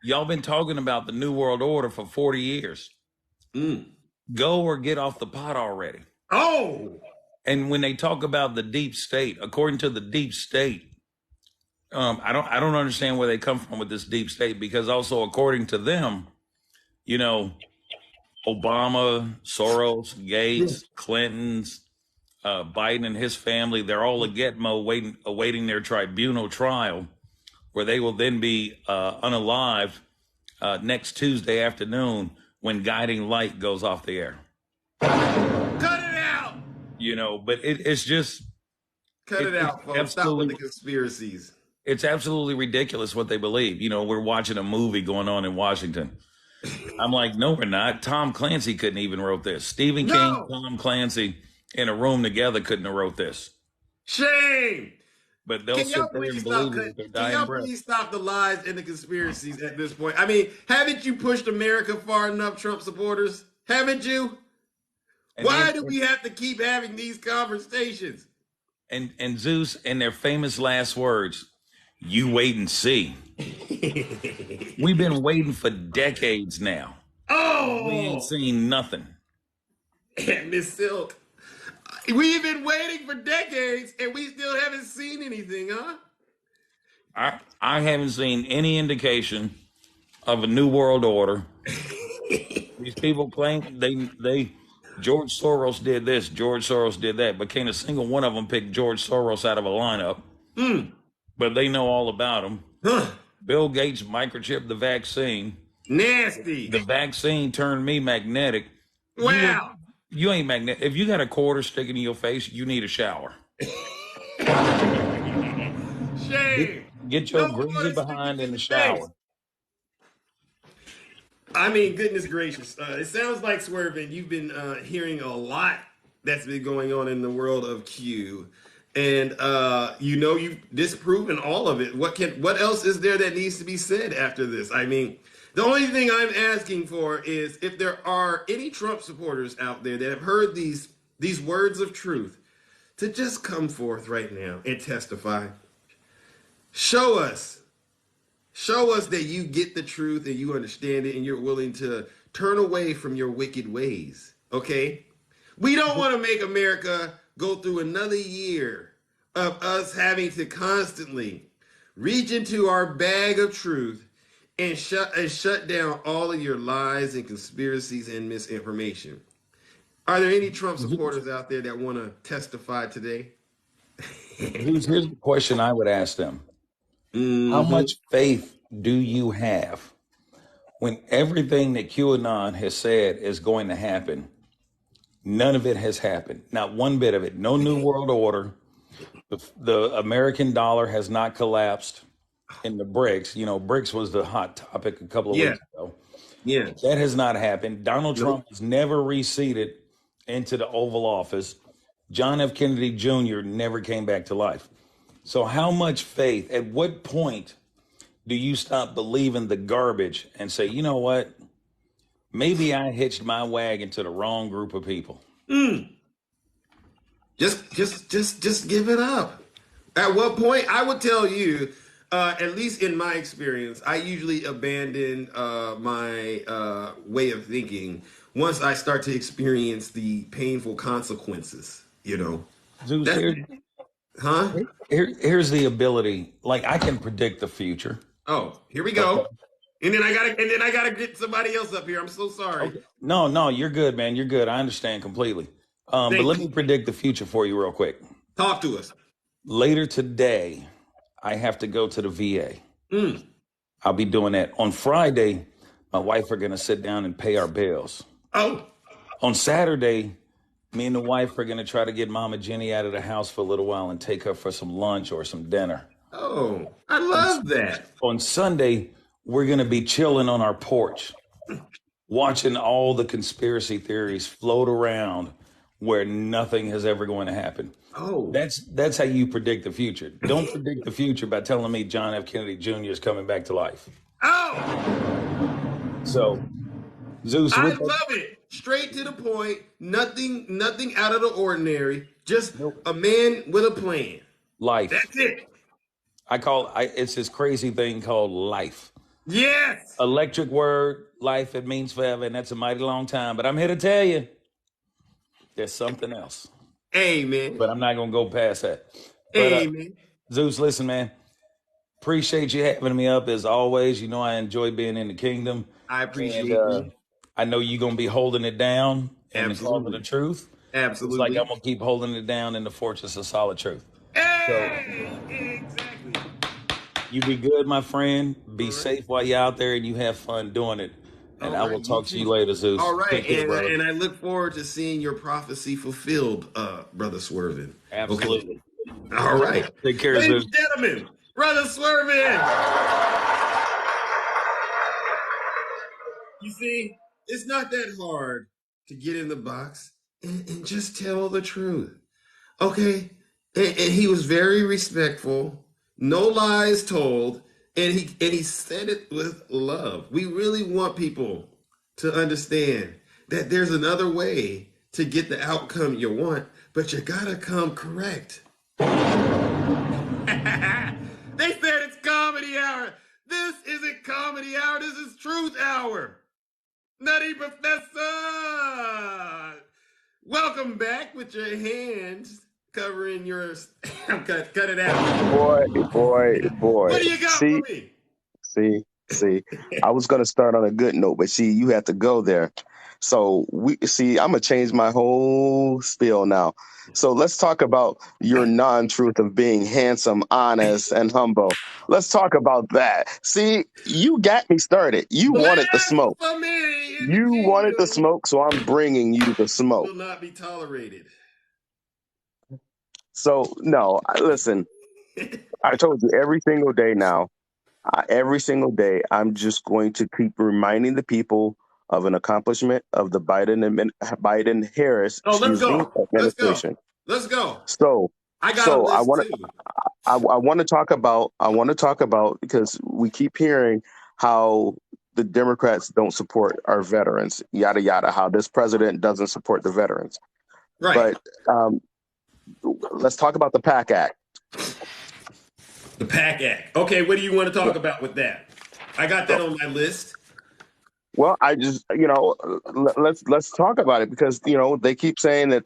y'all been talking about the New World Order for 40 years. Go or get off the pot already. Oh. And when they talk about the deep state, according to the deep state, I don't understand where they come from with this deep state, because also according to them, you know, Obama, Soros, Gates, Clinton's, Biden and his family, they're all at Gitmo awaiting their tribunal trial, where they will then be unalived next Tuesday afternoon when Guiding Light goes off the air. Cut it out. You know, but it's just... Cut it out, folks. Stop with the conspiracies. It's absolutely ridiculous what they believe. You know, we're watching a movie going on in Washington. I'm like, no, we're not. Tom Clancy couldn't even wrote this. Stephen King, Tom Clancy in a room together couldn't have wrote this. Shame. But they'll sit there and believe it. Can y'all please stop the lies and the conspiracies at this point? I mean, haven't you pushed America far enough, Trump supporters? Haven't you? Why do we have to keep having these conversations? And Zeus, and their famous last words, you wait and see. We've been waiting for decades now. Oh! We ain't seen nothing. And Miss Silk, we've been waiting for decades and we still haven't seen anything, huh? I haven't seen any indication of a new world order. These people claim they George Soros did this, George Soros did that, but can't a single one of them pick George Soros out of a lineup. But they know all about him. Bill Gates microchipped the vaccine. Nasty. The vaccine turned me magnetic. Wow. You ain't magnetic. If you got a quarter sticking in your face, you need a shower. Shame. Get your greasy behind in the shower. I mean, goodness gracious. It sounds like, Swervin, you've been hearing a lot that's been going on in the world of Q. And, you know, you've disproven all of it. What else is there that needs to be said after this? I mean, the only thing I'm asking for is if there are any Trump supporters out there that have heard these words of truth, to just come forth right now and testify. Show us that you get the truth and you understand it and you're willing to turn away from your wicked ways, okay? We don't want to make America go through another year of us having to constantly reach into our bag of truth and shut down all of your lies and conspiracies and misinformation. Are there any Trump supporters out there that want to testify today? Here's the question I would ask them. How much faith do you have when everything that QAnon has said is going to happen? None of it has happened. Not one bit of it. No new world order. The American dollar has not collapsed in the BRICS. You know, BRICS was the hot topic a couple of weeks ago. Yeah. That has not happened. Donald Trump has never reseated into the Oval Office. John F. Kennedy Jr. never came back to life. So how much faith, at what point do you stop believing the garbage and say, you know what? Maybe I hitched my wagon to the wrong group of people. Just give it up. At what point? I would tell you, at least in my experience, I usually abandon my way of thinking once I start to experience the painful consequences, you know. Zeus, Huh? Here's the ability. Like, I can predict the future. Oh, here we go. Okay. And then I gotta get somebody else up here. I'm so sorry. Okay. No, you're good, man. You're good. I understand completely. But let me predict the future for you real quick. Talk to us. Later today, I have to go to the VA. I'll be doing that. On Friday, my wife are going to sit down and pay our bills. Oh. On Saturday, me and the wife are going to try to get Mama Jenny out of the house for a little while and take her for some lunch or some dinner. Oh, I love that. On Sunday, we're going to be chilling on our porch, watching all the conspiracy theories float around where nothing is ever going to happen. Oh, That's how you predict the future. Don't predict the future by telling me John F. Kennedy Jr. is coming back to life. oh, So, Zeus, I with that, love it. Straight to the point. Nothing out of the ordinary. Just a man with a plan. life. That's it. It's this crazy thing called life. Yes. Electric word, life, it means forever, and that's a mighty long time. But I'm here to tell you, there's something else. Amen. But I'm not going to go past that. But, Amen. Zeus, listen, man. Appreciate you having me up as always. You know I enjoy being in the kingdom. I appreciate you. I know you're going to be holding it down in the cause of the truth. Absolutely. It's like I'm going to keep holding it down in the fortress of solid truth. Hey, exactly. You be good, my friend. Be safe while you're out there and you have fun doing it. And I will talk to you later, Zeus. All right. Take care, brother. And I look forward to seeing your prophecy fulfilled, Brother Swervin. Absolutely. Okay. All right. Take care, Ladies Zeus. and gentlemen, Brother Swervin. You see, it's not that hard to get in the box and just tell the truth. Okay? And he was very respectful, no lies told, and he said it with love. We really want people to understand that there's another way to get the outcome you want, but you gotta come correct. They said it's comedy hour. This isn't comedy hour, this is truth hour. Nutty Professor! Welcome back with your hands covering your... cut it out. Boy. What do you got for me? See. I was going to start on a good note, but see, you have to go there. So I'm going to change my whole spiel now. So let's talk about your non-truth of being handsome, honest, and humble. Let's talk about that. See, you got me started. You wanted the smoke. You wanted the smoke, so I'm bringing you the smoke. Will not be tolerated. So, no, listen, I told you every single day now, every single day, I'm just going to keep reminding the people of an accomplishment of the Biden-Harris administration. Let's go. So I got a list too. I want to talk about because we keep hearing how the Democrats don't support our veterans, yada yada. How this president doesn't support the veterans, right? But let's talk about the PAC Act. The PAC Act. Okay, what do you want to talk about with that? I got that on my list. Well, I just let's talk about it because they keep saying that.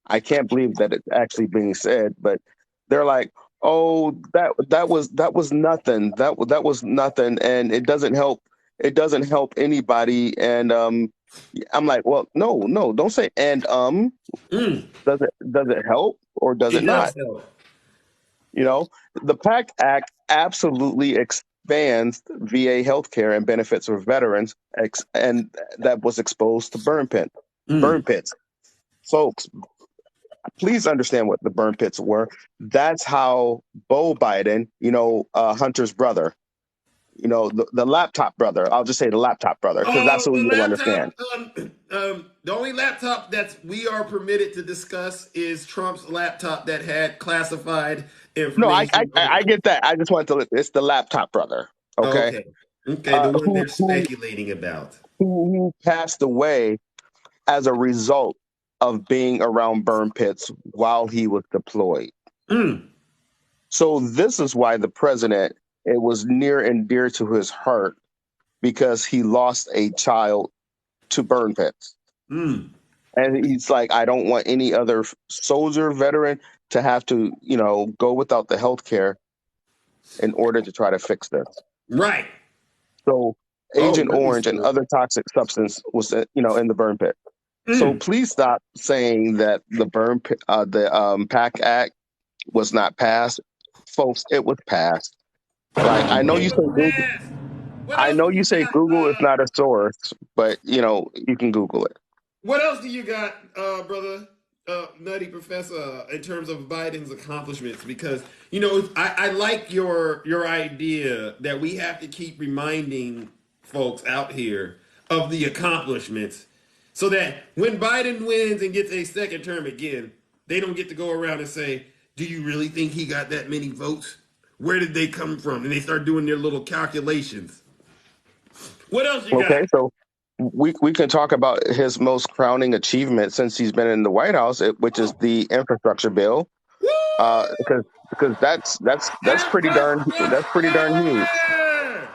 I can't believe that it's actually being said, but they're like, "Oh, that was nothing. That was nothing, and it doesn't help. It doesn't help anybody." And I'm like, "Well, no, don't say and Does it help or does it not?" Help. The PAC Act absolutely expands VA healthcare and benefits for veterans, and that was exposed to burn pits. Folks, please understand what the burn pits were. That's how Beau Biden, Hunter's brother, the laptop brother. I'll just say the laptop brother because that's what you understand. The only laptop that we are permitted to discuss is Trump's laptop that had classified information. No, I get that. I just want to. It's the laptop brother. Okay. The one they're speculating about. Who passed away as a result of being around burn pits while he was deployed. So this is why the president, it was near and dear to his heart because he lost a child to burn pits. And he's like, I don't want any other soldier, veteran to have to, go without the health care in order to try to fix this. Right. So Agent Orange and other toxic substance was, in the burn pit. So please stop saying that the PAC Act was not passed, folks. It was passed. Like I know you say Google. I know you say Google is not a source, but you can Google it. What else do you got, brother Nutty Professor, in terms of Biden's accomplishments? Because I like your idea that we have to keep reminding folks out here of the accomplishments. so that when Biden wins and gets a second term again, they don't get to go around and say, do you really think he got that many votes? Where did they come from? And they start doing their little calculations. What else you got? Okay, so we can talk about his most crowning achievement since he's been in the White House, which is the infrastructure bill, Woo! because that's pretty darn huge. Infrastructure!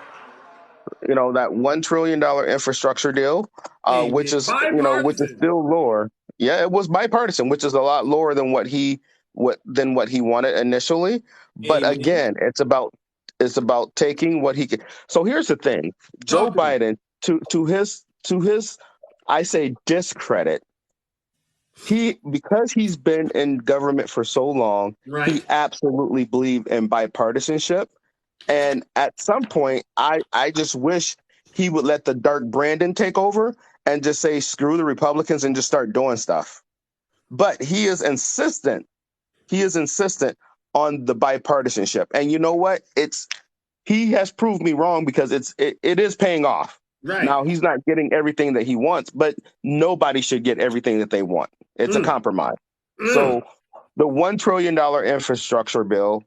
You know, that $1 trillion infrastructure deal, Hey, which man, is which is bipartisan. still lower. Yeah, it was bipartisan, which is a lot lower than what he wanted initially. But Amen. again, it's about taking what he can. So here's the thing: Joe Talk to me. Biden, to his, I say discredit, because he's been in government for so long, Right. he absolutely believed in bipartisanship. And at some point, I just wish he would let the dark Brandon take over and just say, screw the Republicans and just start doing stuff. But he is insistent. He is insistent on the bipartisanship. And you know what? He has proved me wrong because it is paying off. Right. Now, he's not getting everything that he wants, but nobody should get everything that they want. It's a compromise. So the $1 trillion infrastructure bill,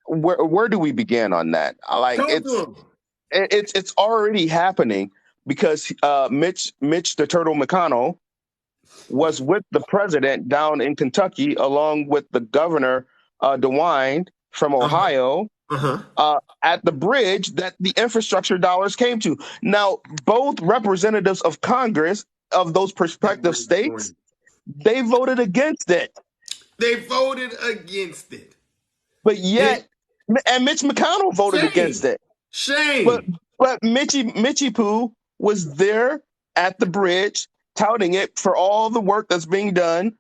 where do we begin on that? Like, it's already happening because Mitch the Turtle McConnell was with the president down in Kentucky, along with the governor DeWine from Ohio, at the bridge that the infrastructure dollars came to. Now, both representatives of Congress of those prospective states, they voted against it. They voted against it. But yet, and Mitch McConnell voted against it. Shame. But Mitchie Poo was there at the bridge touting it for all the work that's being done.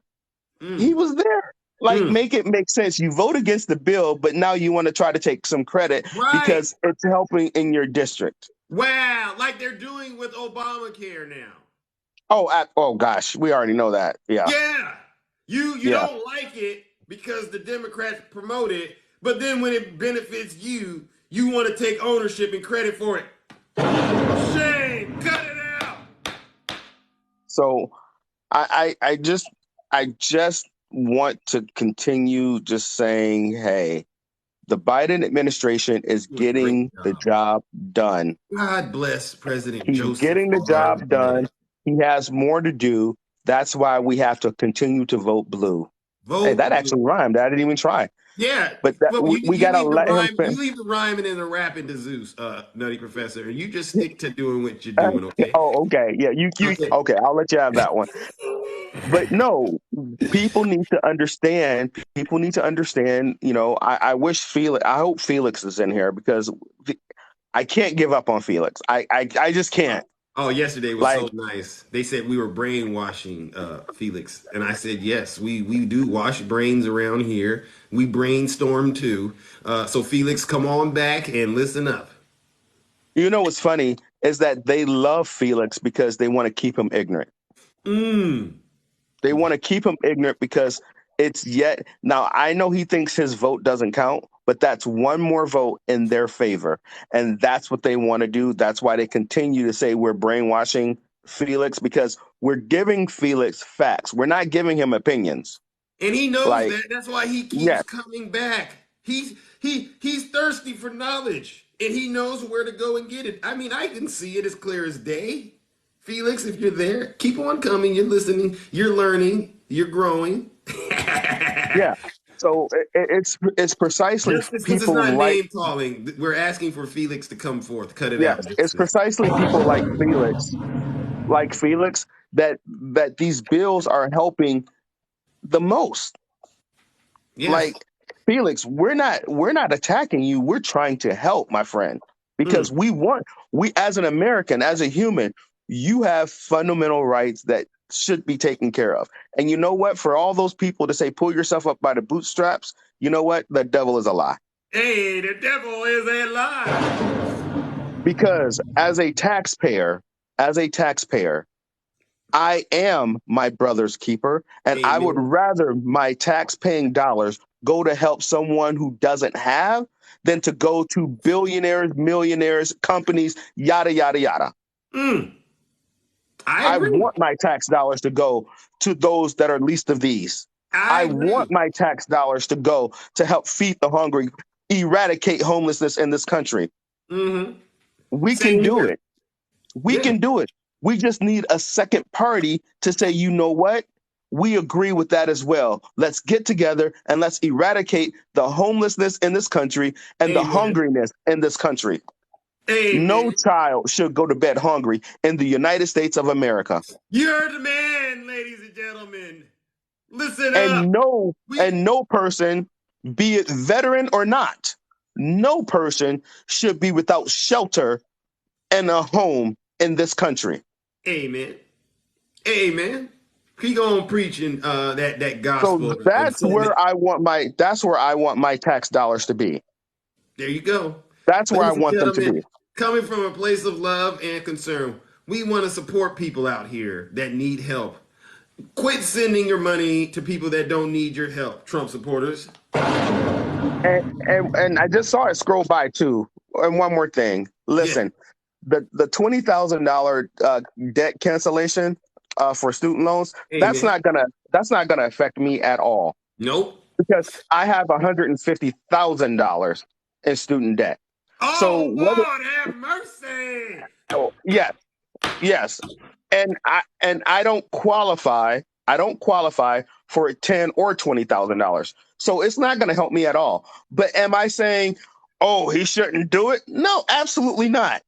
He was there. Like, make it make sense. You vote against the bill, but now you want to try to take some credit because it's helping in your district. Wow, like they're doing with Obamacare now. Oh gosh, we already know that. Yeah. Yeah. You don't like it because the Democrats promote it, but then when it benefits you, you want to take ownership and credit for it. Shame. Cut it out. So I just want to continue just saying, hey, the Biden administration is getting the job done. God bless President He's Joseph. getting the job done. He has more to do. That's why we have to continue to vote blue. Hey, that actually rhymed. I didn't even try. Yeah, but we gotta let him. You leave the rhyming and the rapping to Zeus, Nutty Professor, and you just stick to doing what you're doing. Okay. Oh, okay. Yeah, you. Okay, I'll let you have that one. But no, people need to understand. People need to understand. You know, I wish Felix. I hope Felix is in here because I can't give up on Felix. I just can't. Oh, yesterday was so nice. They said we were brainwashing Felix, and I said yes, we do wash brains around here. We brainstorm too. So Felix, come on back and listen up. You know what's funny is that they love Felix because they want to keep him ignorant. They want to keep him ignorant because now I know he thinks his vote doesn't count, but that's one more vote in their favor. And that's what they want to do. That's why they continue to say we're brainwashing Felix because we're giving Felix facts. We're not giving him opinions. And he knows that. That's why he keeps coming back. He's thirsty for knowledge and he knows where to go and get it. I mean, I can see it as clear as day. Felix, if you're there, keep on coming. You're listening. You're learning. You're growing. Yeah. So it's precisely just because people it's not like name calling. We're asking for Felix to come forth. Cut it yes, out. it's precisely people like Felix, that these bills are helping the most. Yes. Like Felix, we're not attacking you. We're trying to help, my friend, because we as an American, as a human, you have fundamental rights that should be taken care of. And you know what? For all those people to say, pull yourself up by the bootstraps, you know what? The devil is a lie. Hey, the devil is a lie. Because as a taxpayer, I am my brother's keeper. And Amen. I would rather my tax-paying dollars go to help someone who doesn't have than to go to billionaires, millionaires, companies, yada, yada, yada. I I agree. want my tax dollars to go to those that are least of these. I I want agree. my tax dollars to go to help feed the hungry, eradicate homelessness in this country. Mm-hmm. We can Same do here. it. We Yeah. can do it. We just need a second party to say, you know what? We agree with that as well. Let's get together and let's eradicate the homelessness in this country and the Amen. hungriness in this country. No Amen. child should go to bed hungry in the United States of America. You heard the man, ladies and gentlemen. Listen up. And no, We and no person, be it veteran or not, no person should be without shelter and a home in this country. Amen. Amen. Keep on preaching that So gospel of that's something. where I want my tax dollars to be. There you go. That's where I Ladies and want them to be. gentlemen, coming from a place of love and concern, we want to support people out here that need help. Quit sending your money to people that don't need your help, Trump supporters. And I just saw it scroll by too. And one more thing. Yeah. Listen, the $20,000 debt cancellation for student loans, that's Amen. not gonna affect me at all Nope. because I have $150,000 in student debt. So Oh, whether Lord, have mercy. oh, yes, and I don't qualify. I don't qualify for $10,000 or $20,000. So it's not going to help me at all. But am I saying, oh, he shouldn't do it? No, absolutely not.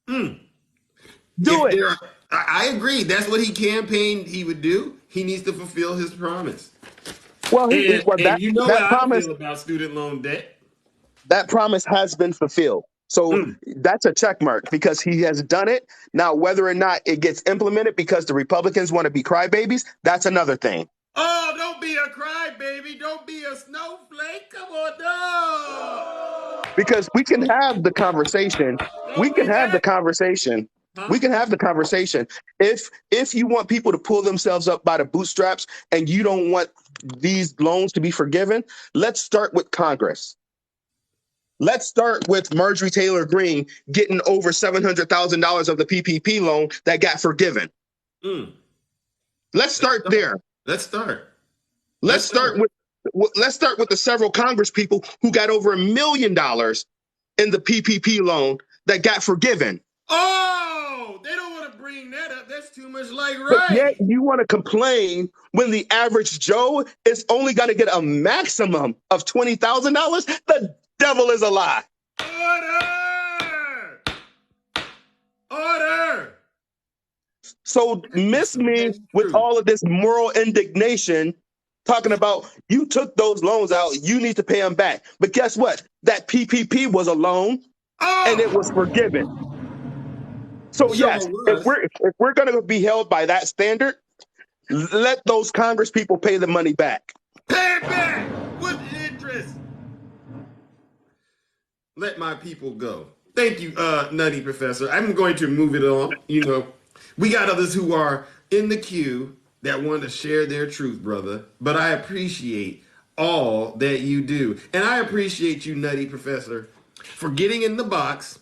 Do If it. there, I agree. That's what he campaigned he would do. He needs to fulfill his promise. Well, And that you know that how I promise feel about student loan debt. has been fulfilled. So Mm. that's a check mark because he has done it. Now, whether or not it gets implemented because the Republicans want to be crybabies, that's another thing. Oh, don't be a crybaby. Don't be a snowflake. Come on, no. Because we can have the conversation. We Don't can be have the that. conversation. Huh? We can have the conversation. If you want people to pull themselves up by the bootstraps and you don't want these loans to be forgiven, let's start with Congress. Let's start with Marjorie Taylor Greene getting over $700,000 of the PPP loan that got forgiven. Mm. Let's start there. Let's start. Let's start with the several Congress people who got over $1 million in the PPP loan that got forgiven. Oh, they don't want to bring that up. That's too much like But yet right. you want to complain when the average Joe is only going to get a maximum of $20,000? The devil is a lie. Order! Order! So miss me with True. all of this moral indignation talking about you took those loans out, you need to pay them back. But guess what? That PPP was a loan and it was forgiven. So Sure yes, was. if we're going to be held by that standard, let those Congress people pay the money back. Pay it back with interest. Let my people go. Thank you, Nutty Professor. I'm going to move it on. You know, we got others who are in the queue that want to share their truth, brother. But I appreciate all that you do. And I appreciate you, Nutty Professor, for getting in the box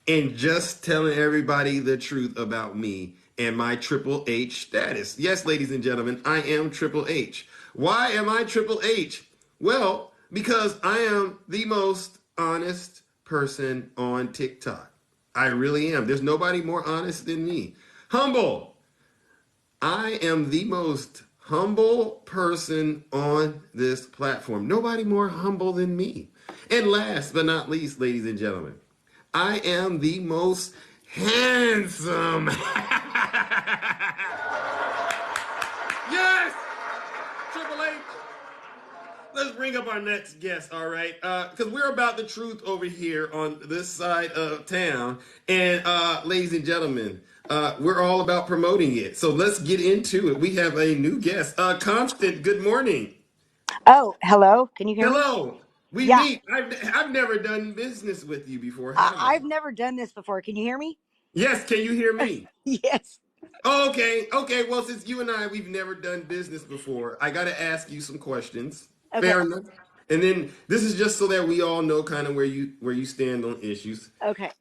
and just telling everybody the truth about me and my Triple H status. Yes, ladies and gentlemen, I am Triple H. Why am I Triple H? Well, because I am the most honest person on TikTok. I really am. There's nobody more honest than me. Humble. I am the most humble person on this platform. Nobody more humble than me. And last but not least, ladies and gentlemen, I am the most handsome. Yes! Triple H. Let's bring up our next guest, all right? Because we're about the truth over here on this side of town. And ladies and gentlemen, we're all about promoting it. So let's get into it. We have a new guest. Constant, good morning. Oh, hello. Can you hear me? Hello. We Yeah. meet. I've never done business with you before, have I? I've never done this before. Can you hear me? Yes, can you hear me? Yes. Oh, okay. Well, since you and we've never done business before, I got to ask you some questions. Okay. Fair enough. And then this is just so that we all know kind of where you stand on issues. Okay.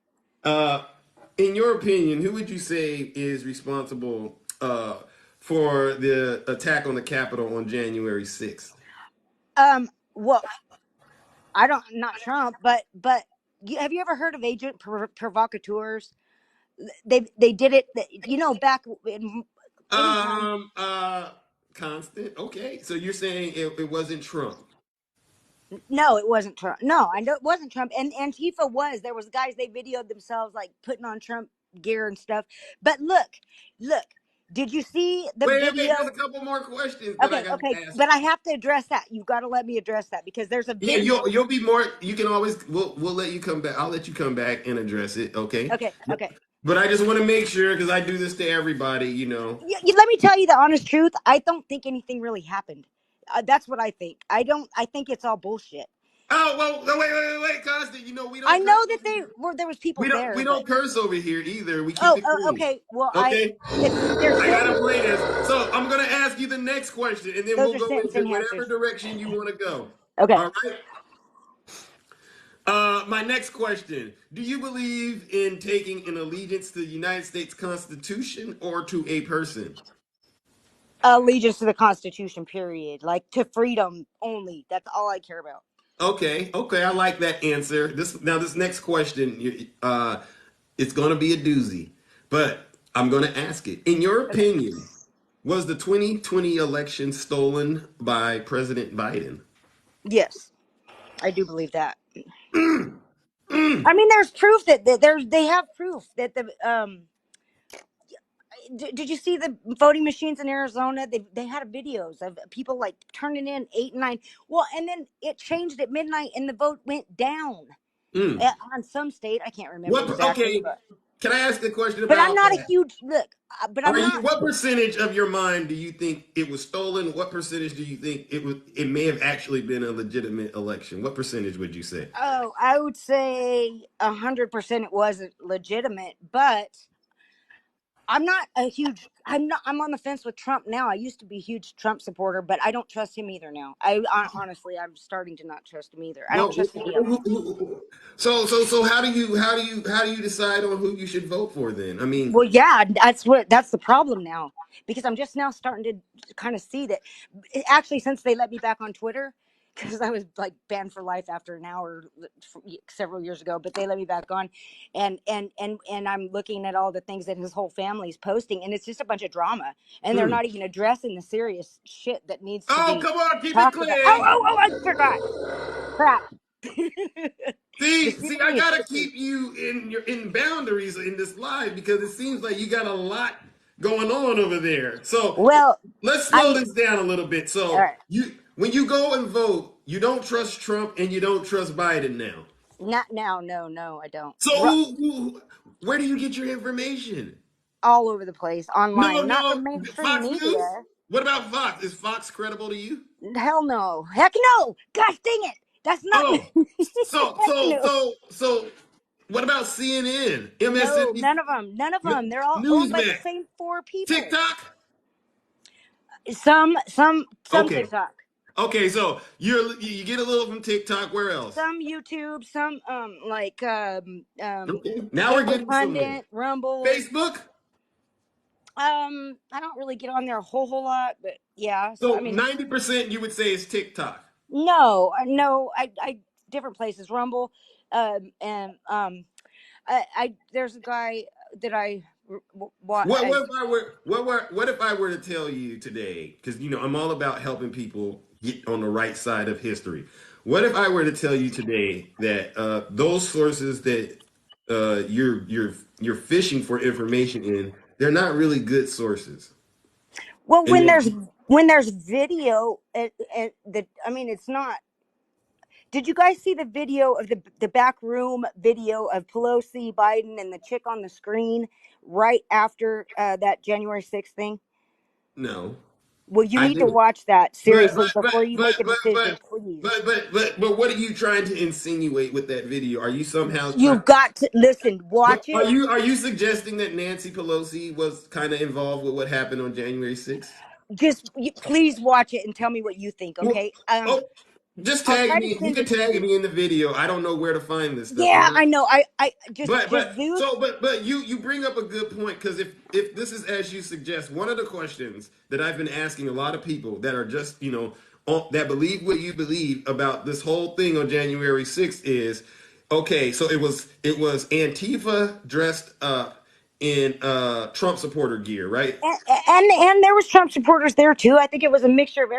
in your opinion, who would you say is responsible for the attack on the Capitol on January 6th? Well, I don't, not Trump, but have you ever heard of agent provocateurs? They did it, back in anytime. Um, uh, Constant. Okay, so you're saying it wasn't Trump. No, it wasn't Trump. No, I know it wasn't Trump. And Antifa was. There was guys, they videoed themselves like putting on Trump gear and stuff. But look. Did you see the Wait. video? There's a couple more questions that I got Okay, to ask. but I have to address that. You've got to let me address that because there's a Yeah, video. you'll be more. You can always. We'll let you come back. I'll let you come back and address it. Okay. Okay. But I just want to make sure because I do this to everybody. You know. Let me tell you the honest truth. I don't think anything really happened. That's what I think. I think it's all bullshit. Oh well. No, wait, Constant. You know we don't. I know that there was people there. We don't curse over here either. We keep Oh, it clean. okay. Well, Okay. there's I gotta play this. So I'm gonna ask you the next question, and then Those we'll are go sentence into whatever enhancers. direction you want to go. Okay. All right. My next question: do you believe in taking an allegiance to the United States Constitution or to a person? Allegiance to the Constitution, period. Like to freedom only. That's all I care about. Okay, I like that answer. This next question, it's going to be a doozy, but I'm going to ask it. In your Okay. opinion, was the 2020 election stolen by President Biden? Yes, I do believe that. I mean, there's proof that they have proof that the Did you see the voting machines in Arizona? They had videos of people like turning in 8 and 9. Well, and then it changed at midnight, and the vote went down on some state. I can't remember exactly, Okay, can I ask a question but I'm about not a that? huge look. But I'm not. What percentage of your mind do you think it was stolen? What percentage do you think it may have actually been a legitimate election? What percentage would you say? Oh, I would say 100% it wasn't legitimate, but I'm not a huge. I'm on the fence with Trump now. I used to be a huge Trump supporter, but I don't trust him either now. Honestly, I'm starting to not trust him either. I don't Well, trust any of them. so how do you decide on who you should vote for then? I mean, Well, yeah, that's the problem now because I'm just now starting to kind of see that. Actually, since they let me back on Twitter, because I was like banned for life after an hour several years ago, but they let me back on, and I'm looking at all the things that his whole family's posting, and it's just a bunch of drama, and they're not even addressing the serious shit that needs to be come on, keep it talked about. clean. Oh, I forgot. Crap. The See, I serious gotta issues. keep you in boundaries in this live because it seems like you got a lot going on over there. So Well, let's I slow this down a little bit. all So right. when you go and vote, you don't trust Trump and you don't trust Biden now. Not now. No, I don't. So where do you get your information? All over the place online, not No, from mainstream Fox News. media. What about Fox? Is Fox credible to you? Hell no. Heck no. Gosh dang it. That's not. Oh, so Heck so no. so so. What about CNN, No, MSNBC, none of them. None of them. They're all owned by the Newsmax, same four people. TikTok? Some Okay. TikTok, Okay, so you get a little from TikTok. Where else? some YouTube, some Okay. Now we're Daily getting somewhere. Pundit, Rumble. Facebook. I don't really get on there a whole lot, but yeah. So I So mean, 90% you would say is TikTok. no, I different places. Rumble, and I there's a guy that I watch. What if I were to tell you today? Because I'm all about helping people get on the right side of history. What if I were to tell you today that those sources that you're fishing for information in, they're not really good sources. Well, And when there's video, I mean, it's not. Did you guys see the video of the back room video of Pelosi, Biden, and the chick on the screen right after that January 6th thing? no, Well, you I need to didn't. watch that But seriously before you make a decision, please. what are you trying to insinuate with that video? Are you somehow trying? You've got to listen, watch Are it. you suggesting that Nancy Pelosi was kind of involved with what happened on January 6th? Please watch it and tell me what you think, Well, okay? oh, Just I'll tag try to me. You send can it to tag you. me in the video. I don't know where to find this stuff. Yeah, I know. I just Zeus. But you bring up a good point, because if this is as you suggest, one of the questions that I've been asking a lot of people that are just that believe what you believe about this whole thing on January 6th is, okay, so it was Antifa dressed up in Trump supporter gear, right? And there was Trump supporters there too. I think it was a mixture of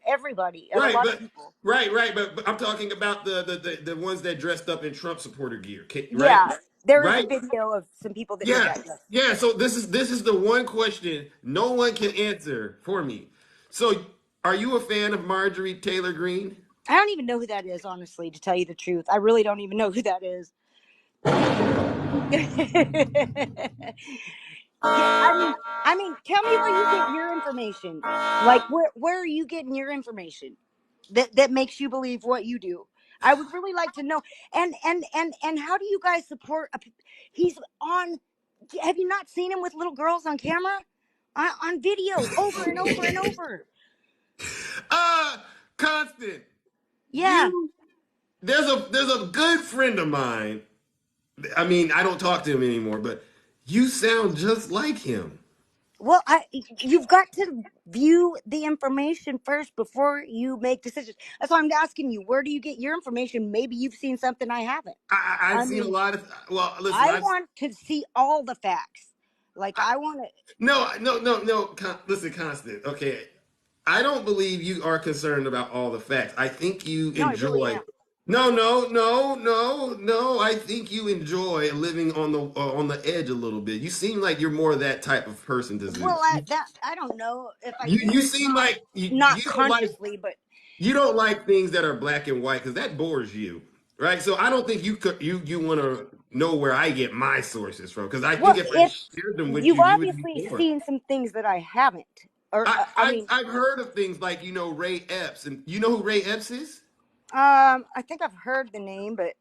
everybody, of a Right, lot of but people. but I'm talking about the ones that dressed up in Trump supporter gear, right? Yeah, there is a Right? video of some people that did Yeah, that. Yes. yeah. So this is the one question no one can answer for me. So, are you a fan of Marjorie Taylor Greene? I don't even know who that is, honestly, to tell you the truth. I really don't even know who that is. Yeah, I mean, tell me where you get your information. Like, where are you getting your information that makes you believe what you do? I would really like to know. And how do you guys support? He's on. Have you not seen him with little girls on camera, on video, over and over and over? Uh, Constant, Yeah. you there's a good friend of mine. I mean, I don't talk to him anymore, but you sound just like him. Well, you've got to view the information first before you make decisions. That's why I'm asking you, where do you get your information? Maybe you've seen something I haven't. I've I seen a mean, lot of. Well, listen, I want to see all the facts. Like, I I want to. no. Listen, Constant. Okay, I don't believe you are concerned about all the facts. I think you No, I really enjoy. am. No. I think you enjoy living on the edge a little bit. You seem like you're more that type of person to Well, Zeus. I don't know if I You do. you seem like Not you don't like consciously, but things that are black and white, because that bores you, right? So I don't think you want to know where I get my sources from, because I well, think if I if shared them with you've you, you would be obviously bored. seen some things that I haven't, or I, I I've mean, I've heard of things like Ray Epps, and you know who Ray Epps is? I think I've heard the name, but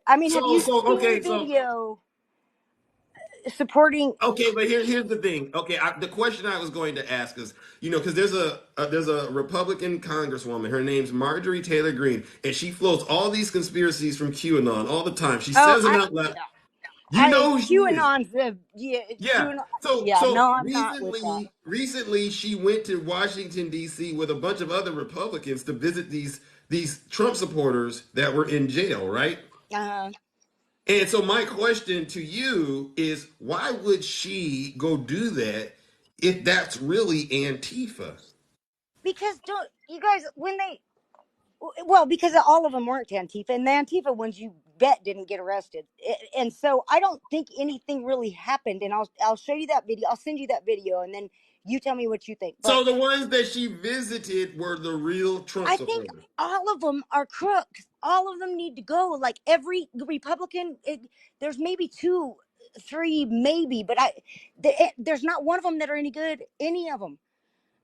I mean, have So you so seen okay so video supporting? Okay, but here's the thing. Okay, the question I was going to ask is, because there's a Republican Congresswoman. Her name's Marjorie Taylor Greene, and she floats all these conspiracies from QAnon all the time. She Oh, says them out loud. yeah. You know who she is? QAnon's yeah, Yeah. QAnon. So Yeah, so no, I'm not with that. recently she went to Washington D.C. with a bunch of other Republicans to visit these Trump supporters that were in jail, right? Uh, And so my question to you is, why would she go do that if that's really Antifa? because don't you guys when they well because all of them weren't Antifa, and the Antifa ones you bet didn't get arrested, and so I don't think anything really happened. And I'll show you that video. I'll send you that video, and then you tell me what you think. But So the ones that she visited were the real Trump I think supporters. all of them are crooks. All of them need to go. Like every Republican, there's maybe two, three, maybe, but there's not one of them that are any good. Any of them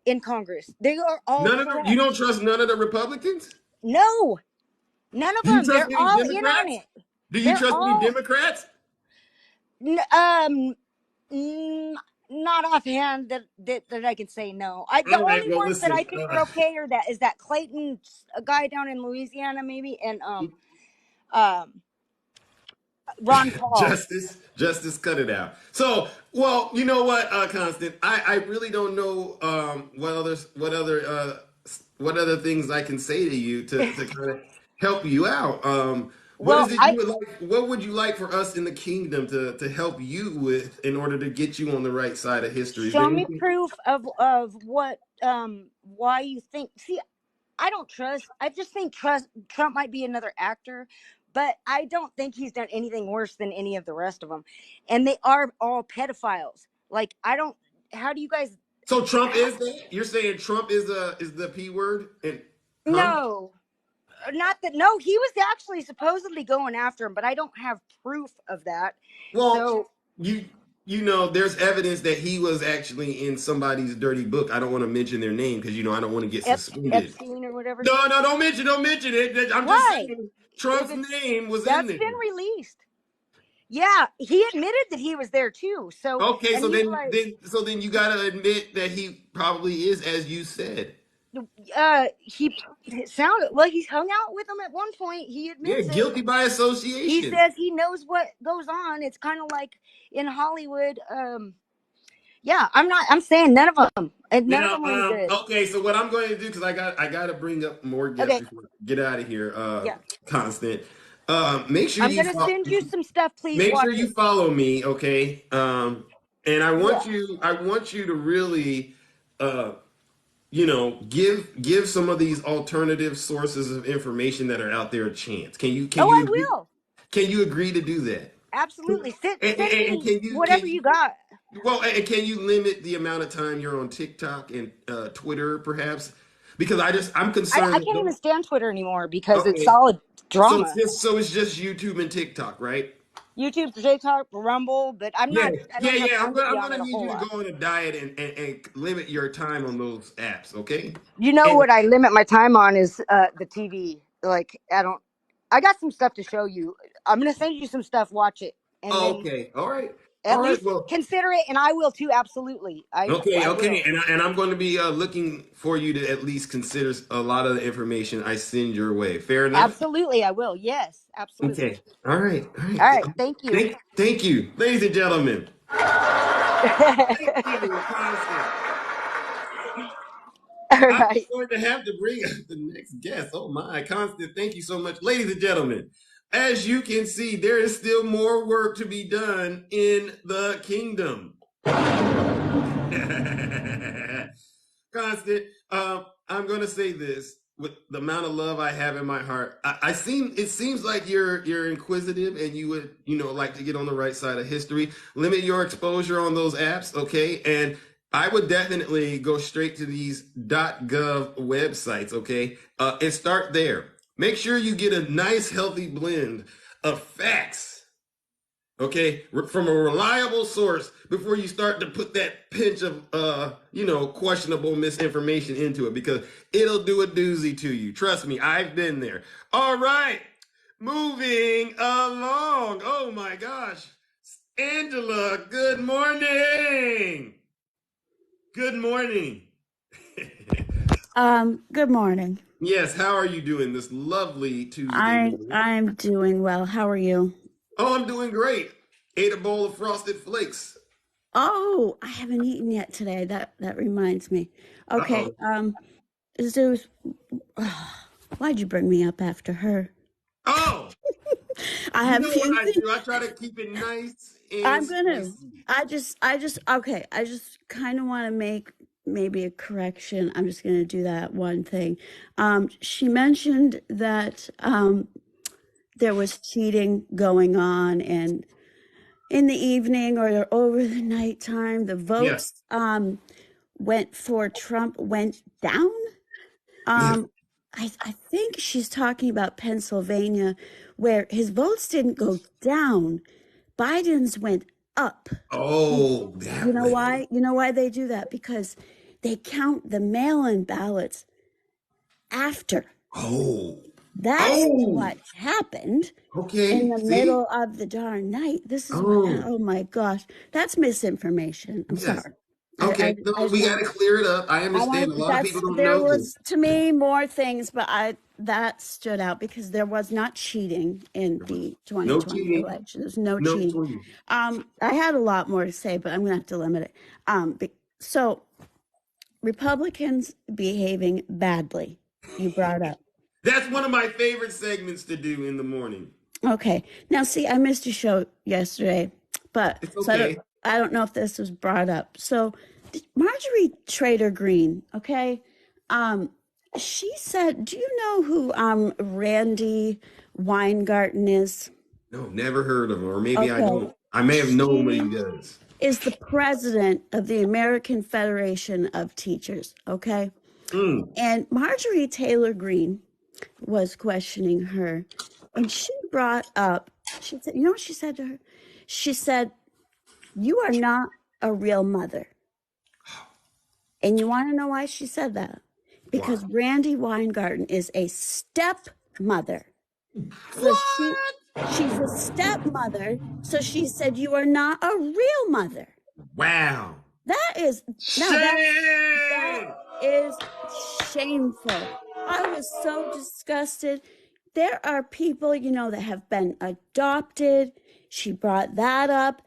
in Congress, they are all You corrupt. don't trust none of the Republicans? No, none of Do you them. trust They're any all in on Democrats? it. Do you They're trust any all Democrats? n- um. Not offhand that I can say no. The All right, only well ones that I listen, think are okay are that Clayton, a guy down in Louisiana, maybe, and um Ron Paul. Justice, cut it out. So, well, you know what, Constant, I really don't know what other things I can say to you to kind of help you out. What Well, is it you would like? What would you like for us in the kingdom to help you with in order to get you on the right side of history? Is there show me anything? proof of what why you think. See, I just think Trump might be another actor, but I don't think he's done anything worse than any of the rest of them, and they are all pedophiles. Like, I don't. How do you guys? So Trump is that? You're saying Trump is the P word? And huh? No, not that. No, he was actually supposedly going after him, but I don't have proof of that. Well, So you there's evidence that he was actually in somebody's dirty book. I don't want to mention their name because I don't want to get suspended. Epstein or whatever. No, don't mention it. I'm just Why? saying If Trump's it's name was in That's there. been released. Yeah, he admitted that he was there too. So, Okay, and so he's like, then you gotta admit that he probably is, as you said. He sounded well. He's hung out with them at one point. He Yeah, admits it. guilty by He association. says he knows what goes on. It's kind of like in Hollywood. Yeah, I'm saying none of them. And none of Now, them are any good. okay, so what I'm going to do, because I got to bring up more guests Okay. before I get out of here, Yeah. Constant. Make sure I'm gonna send you some stuff. Please make watch sure you it. follow me, okay? And I want Yeah. you to really, give some of these alternative sources of information that are out there a chance. I will. Can you agree to do that? Absolutely. Send And me can whatever you got. and can you limit the amount of time you're on TikTok and Twitter, perhaps? Because I'm concerned. I can't even stand Twitter anymore because it's Okay, solid so drama. it's just YouTube and TikTok, right? YouTube, TikTok, Rumble, but I don't have Yeah. time to be I'm on gonna it a need whole you to lot. go on a diet and limit your time on those apps, okay? You know And what I limit my time on is the TV. Like I got some stuff to show you. I'm gonna send you some stuff. Watch it, and then okay, all at right. least Well, consider it, and I will too. Absolutely, I okay, will. and I'm going to be looking for you to at least consider a lot of the information I send your way. Fair enough? Absolutely, I will. Yes, absolutely. Okay. All right. All right, thank you. Thank you, ladies and gentlemen. Thank you, Constance. All I'm right. going to have to bring up the next guest. Oh my, Constance, thank you so much. Ladies and gentlemen, as you can see, there is still more work to be done in the kingdom. Constant, I'm going to say this with the amount of love I have in my heart. It seems like you're inquisitive and you would, like to get on the right side of history. Limit your exposure on those apps, okay? And I would definitely go straight to these .gov websites, okay? And start there. Make sure you get a nice, healthy blend of facts, okay, from a reliable source before you start to put that pinch of, questionable misinformation into it, because it'll do a doozy to you. Trust me, I've been there. All right, moving along. Oh my gosh. Angela, good morning. Good morning. Good morning. Yes, how are you doing this lovely Tuesday morning? I'm doing well. How are you? Oh, I'm doing great. Ate a bowl of Frosted Flakes. Oh, I haven't eaten yet today. That reminds me. Okay, Uh-oh. Zeus, why'd you bring me up after her? Oh, I have few what I things. do? I try to keep it nice and I'm gonna. spicy. I just kind of want to make maybe a correction. I'm just gonna do that one thing. She mentioned that there was cheating going on, and in the evening or over the nighttime, the votes went for Trump went down. I think she's talking about Pennsylvania, where his votes didn't go down. Biden's went up. Oh, that You know way. why? You know why they do that? Because they count the mail-in ballots after. Oh. That's what happened Okay. in the See? middle of the darn night. This is what, oh my gosh. That's misinformation. I'm Yes. sorry. Okay. No, we got to clear it up. I understand. A lot of people don't There know this. was, to me, more things, but that stood out because there was not cheating in the 2020 election. There's no cheating. I had a lot more to say, but I'm going to have to limit it. So Republicans behaving badly, you brought up. That's one of my favorite segments to do in the morning. Okay. Now, see, I missed your show yesterday, but It's okay. so I don't know if this was brought up. So Marjorie Trader Green, okay, she said, do you know who Randy Weingarten is? No, never heard of him, or maybe I don't. I may have known what he does. Is the president of the American Federation of Teachers, okay? And Marjorie Taylor Greene was questioning her, and she brought up, she said, you know what she said to her? She said, you are not a real mother. And you want to know why she said that? Because Randy Weingarten is a stepmother. So she's a stepmother. So she said, you are not a real mother. Wow. That is, shame. is shameful. I was so disgusted. There are people, you know, that have been adopted. She brought that up.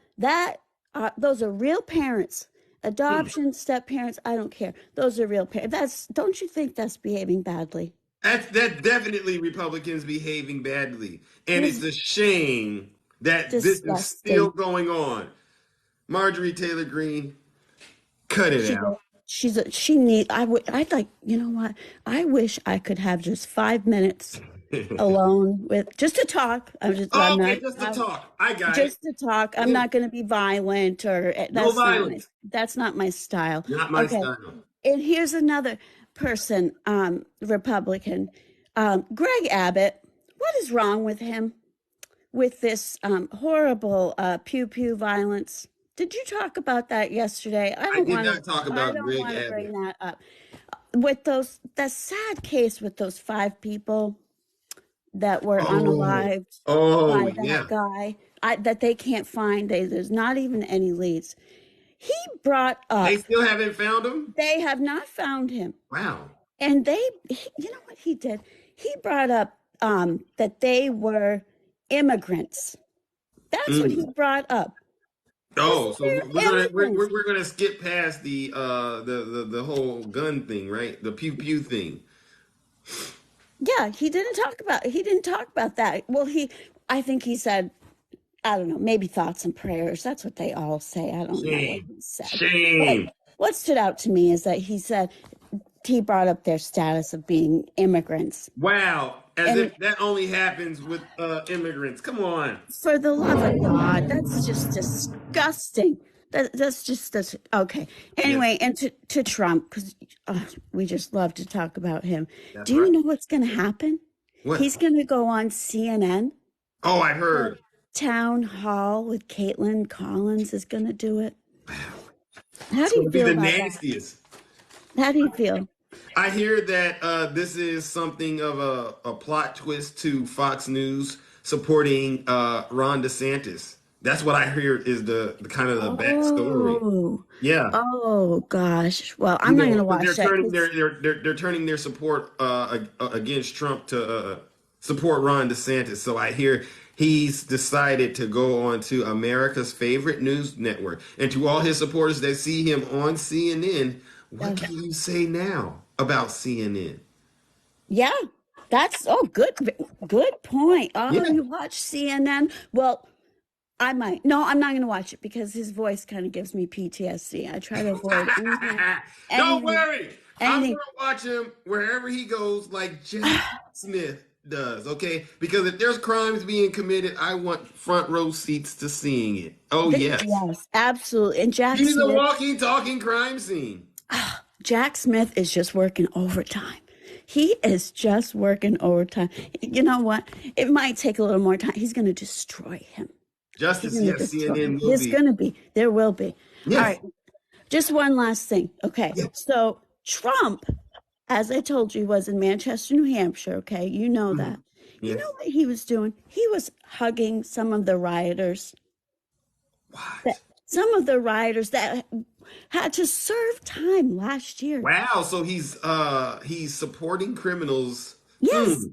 Those are real parents. Adoption, step parents, I don't care. Those are real parents. Don't you think that's behaving badly? That's definitely Republicans behaving badly. And it's a shame that this is still Disgusting. going on. Marjorie Taylor Greene, cut it out. I'd like, you know what? I wish I could have just 5 minutes alone just to talk. Okay, just to talk. I got just to talk. I'm not going to be violent no violence. That's not my style. Not my Okay. style. And here's another person, Republican, Greg Abbott. What is wrong with him? With this horrible pew pew violence. Did you talk about that yesterday? I did not talk about Greg Abbott. I don't want to bring that up. With that sad case with those 5 people that were unalived by that guy that they can't find. There's not even any leads. He brought up. They still haven't found him? They have not found him. Wow. And you know what he did? He brought up that they were immigrants. That's what he brought up. Oh, so we're gonna skip past the whole gun thing, right? The pew pew thing. Yeah, he didn't talk about that. Well, I think he said, I don't know, maybe thoughts and prayers. That's what they all say. I don't know what he said. Shame. But what stood out to me is that he said he brought up their status of being immigrants. Wow. As if that only happens with immigrants. Come on. For the love of God, that's just disgusting. That's just okay. Anyway, and to Trump, because we just love to talk about him. Do you know what's going to happen? What? He's going to go on CNN. Oh, I heard. Town Hall with Caitlin Collins is going to do it. How do you feel about that? Nastiest. How do you feel? I hear that this is something of a plot twist to Fox News supporting Ron DeSantis. That's what I hear is the kind of the backstory. Yeah. Oh gosh. Well, I'm not going to watch that. They're turning their support against Trump to support Ron DeSantis. So I hear he's decided to go on to America's favorite news network, and to all his supporters that see him on CNN. What can you say now about CNN? Yeah, that's good point. You watch CNN? Well, I might. No, I'm not going to watch it because his voice kind of gives me PTSD. I try to avoid anything. Don't worry. I'm going to watch him wherever he goes, like Jack Smith does, okay? Because if there's crimes being committed, I want front row seats to seeing it. Oh, yes. Yes, absolutely. And He's a walking, talking crime scene. Jack Smith is just working overtime. He is just working overtime. You know what? It might take a little more time. He's going to destroy him. Justice, yes, CNN will There's going to be. There will be. Yes. All right. Just one last thing. Okay. Yes. So Trump, as I told you, was in Manchester, New Hampshire. Okay. You know that. Yes. You know what he was doing? He was hugging some of the rioters. What? Some of the rioters that had to serve time last year. Wow. So he's supporting criminals. Yes.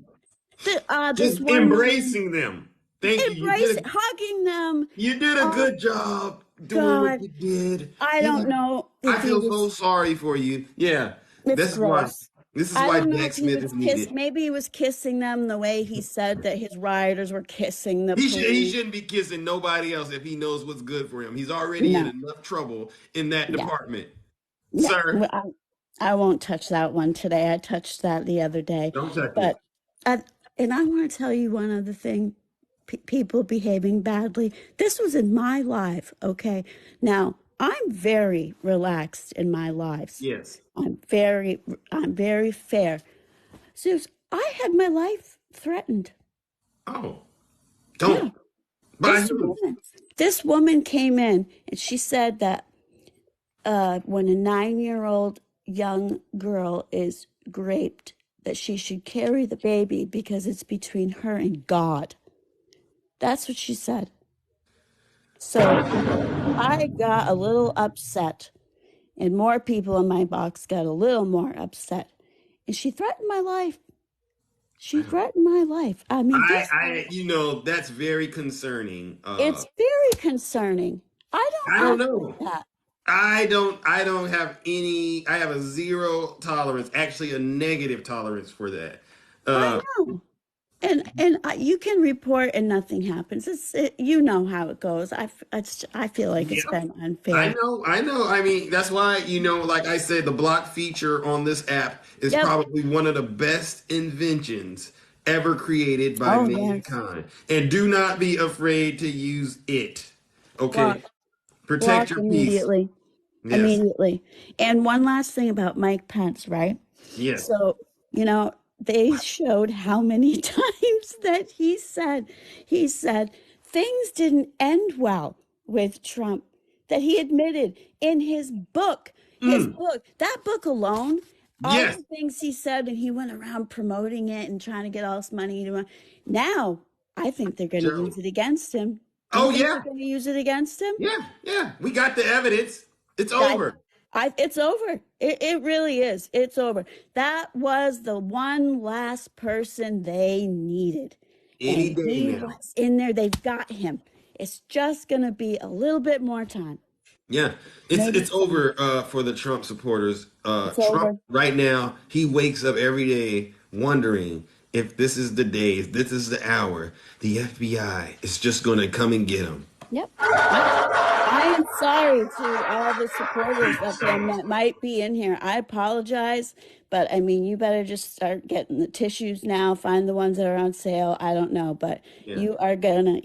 Just embracing them. Thank you. Hugging them. You did a good job doing what you did. I don't know. I feel so sorry for you. Yeah. This is why Jack Smith is needed. Maybe he was kissing them the way he said that his rioters were kissing the police. He shouldn't be kissing nobody else if he knows what's good for him. He's already in enough trouble in that department. Yeah. Sir. I won't touch that one today. I touched that the other day. Don't touch it. And I want to tell you one other thing. People behaving badly. This was in my life, okay? Now, I'm very relaxed in my lives. Yes. I'm very fair. Zeus, I had my life threatened. Oh. Don't. Yeah. This woman came in and she said that when a 9-year-old young girl is raped, that she should carry the baby because it's between her and God. That's what she said. So I got a little upset And more people in my box got a little more upset. And she threatened my life. She threatened my life. I mean, that's very concerning. it's very concerning. I I don't don't act know. like that. I don't have any. I have a zero tolerance, actually a negative tolerance for that. I know. And you can report and nothing happens. You know how it goes. I feel like it's been unfair. I know. I mean, that's why, like I said, the block feature on this app is probably one of the best inventions ever created by mankind. Yes. And do not be afraid to use it. Okay? Protect your immediately. peace. Yes. Immediately. And one last thing about Mike Pence, right? Yes. So, they showed how many times that he said things didn't end well with Trump, that he admitted in his book, that book alone, all the things he said, and he went around promoting it and trying to get all this money. Now, I think they're going to use it against him. They're going to use it against him? Yeah. We got the evidence. It's over. It's over. It really is. It's over. That was the one last person they needed. Any day he now. was in there. They've got him. It's just going to be a little bit more time. Yeah, it's over for the Trump supporters. Trump over. Right now, he wakes up every day wondering if this is the day, if this is the hour, the FBI is just going to come and get him. Yep. I am sorry to all the supporters of him that might be in here. I apologize, but I mean, you better just start getting the tissues now. Find the ones that are on sale. I don't know, but you are gonna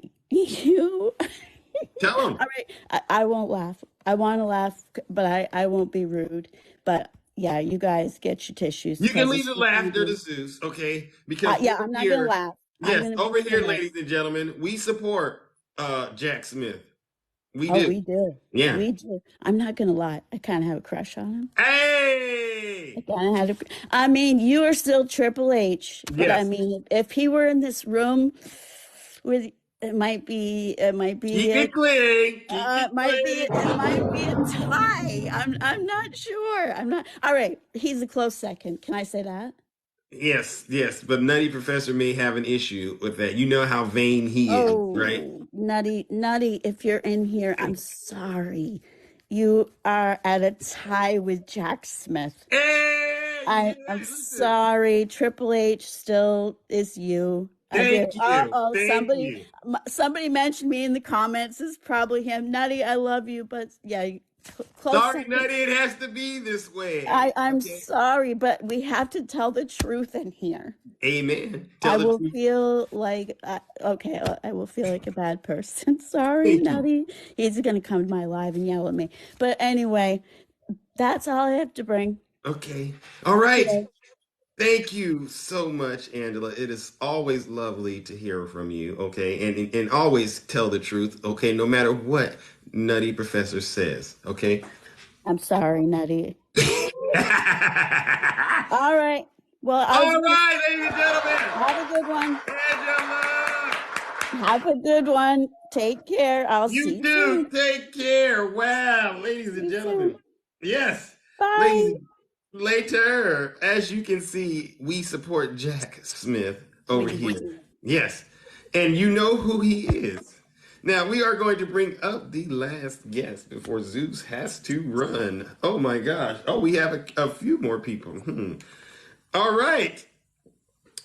Tell him. All right, I won't laugh. I want to laugh, but I won't be rude. But yeah, you guys get your tissues. You can leave the laughter to Zeus, okay? Because I'm not gonna laugh. Yes, over here, ladies and gentlemen, we support Jack Smith. We do. We do. Yeah. We do. I'm not going to lie. I kind of have a crush on him. Hey! I kind of I mean, you are still Triple H. But I mean, if he were in this room with, it might be Keep it clean. It might be a tie. I'm not sure. I'm not. All right. He's a close second. Can I say that? Yes, but Nutty Professor may have an issue with that. You know how vain he is, right? Nutty, if you're in here, I'm sorry. You are at a tie with Jack Smith. Hey, I'm sorry. Triple H still is you. Thank you. Somebody mentioned me in the comments. It's probably him. Nutty, I love you, but yeah. Sorry, Nutty, it has to be this way. I'm sorry, but we have to tell the truth in here. Amen. I will feel like I will feel like a bad person. Sorry, Nutty. He's going to come to my live and yell at me. But anyway, that's all I have to bring. Okay. All right. Okay. Thank you so much, Angela. It is always lovely to hear from you, okay? And always tell the truth, okay? No matter what Nutty Professor says, okay? I'm sorry, Nutty. All right. Well, all right, ladies and gentlemen. Have a good one. Angela. Have a good one. Take care. I'll see you soon. Take care. Wow, ladies and gentlemen. Yes. Bye. Later, as you can see, we support Jack Smith over here. Yes. And you know who he is. Now, we are going to bring up the last guest before Zeus has to run. Oh, my gosh. Oh, we have a few more people. All right.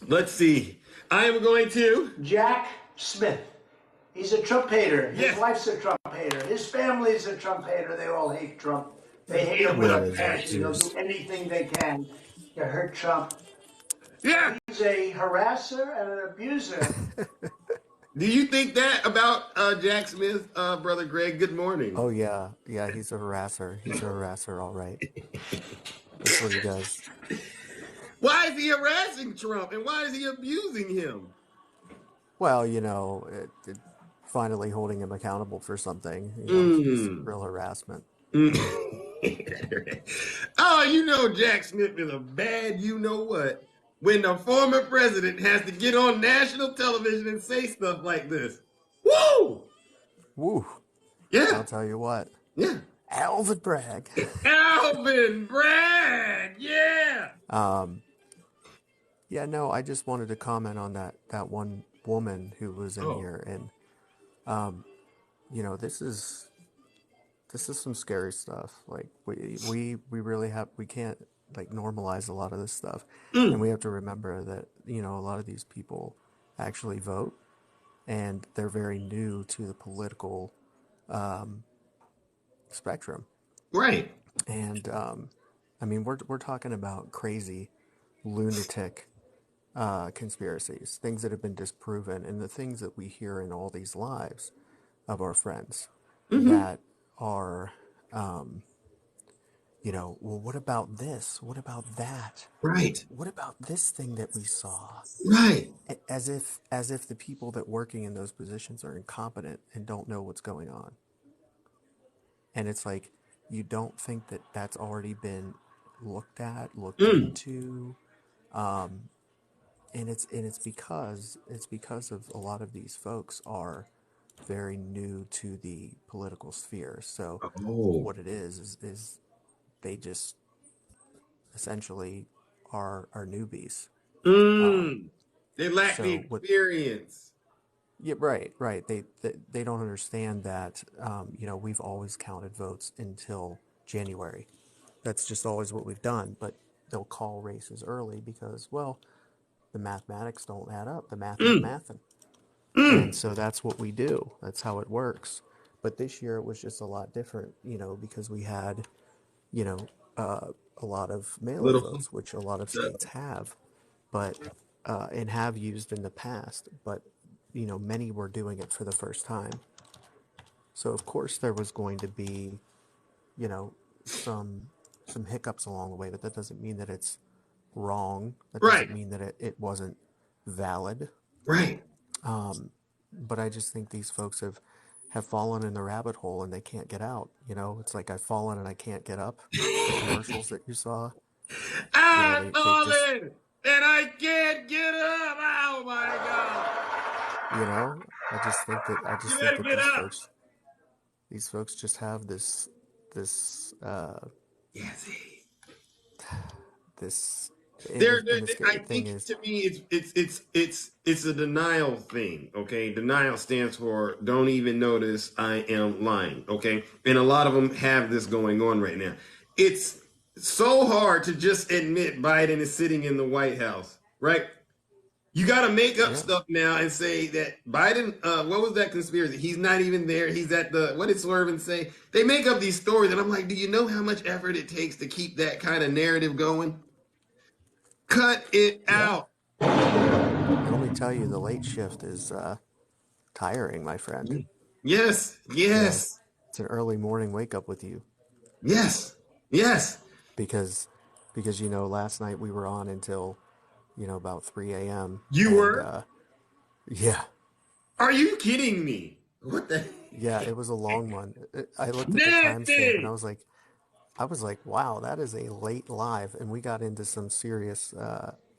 Let's see. I am going to... Jack Smith. He's a Trump hater. His wife's a Trump hater. His family's a Trump hater. They all hate Trump. They hate him with a passion. They'll do anything they can to hurt Trump. Yeah. He's a harasser and an abuser. Do you think that about Jack Smith, Brother Greg? Good morning. Oh, yeah. Yeah, he's a harasser. He's a harasser, all right. That's what he does. Why is he harassing Trump, and why is he abusing him? Well, finally holding him accountable for something. It's real harassment. Oh, Jack Smith is a bad you-know-what when the former president has to get on national television and say stuff like this. Woo! Woo. Yeah. I'll tell you what. Yeah. Alvin Bragg. Alvin Bragg, yeah. Yeah, no, I just wanted to comment on that one woman who was in here, and this is some scary stuff. Like we really we can't like normalize a lot of this stuff, and we have to remember that a lot of these people actually vote, and they're very new to the political spectrum. Right. And I mean, we're talking about crazy, lunatic conspiracies, things that have been disproven, and the things that we hear in all these lives of our friends that are, well, what about this? What about that? Right. What about this thing that we saw? Right. As if the people that working in those positions are incompetent and don't know what's going on. And it's like, you don't think that that's already been looked into, and it's because of a lot of these folks are very new to the political sphere. So what it is they just essentially are newbies. They lack the experience. Yeah, right. They don't understand that we've always counted votes until January. That's just always what we've done. But they'll call races early because, well, the mathematics don't add up. The math ain't mathin'. And so that's what we do. That's how it works. But this year it was just a lot different, because we had, a lot of mail-in votes, which a lot of states have, but and have used in the past. But many were doing it for the first time. So of course there was going to be, some hiccups along the way, but that doesn't mean that it's wrong. That doesn't mean that it wasn't valid. Right. But I just think these folks have fallen in the rabbit hole and they can't get out. It's like I've fallen and I can't get up. The commercials that you saw. I've fallen and I can't get up. Oh my God. I just think that these folks just have this I think to me it's a denial thing. Okay, denial stands for don't even notice I am lying. Okay, and a lot of them have this going on right now. It's so hard to just admit Biden is sitting in the White House, right? You got to make up stuff now and say that Biden, what was that conspiracy? He's not even there. He's at what did Swervin say? They make up these stories and I'm like, do you know how much effort it takes to keep that kind of narrative going? Cut it out. Let me tell you, the late shift is tiring, my friend. Yes. It's an early morning wake up with you. Yes. Because last night we were on until about 3 a.m. You were? Yeah. Are you kidding me? What the? Yeah, it was a long one. I looked at the timestamp and I was like, wow, that is a late live, and we got into some serious,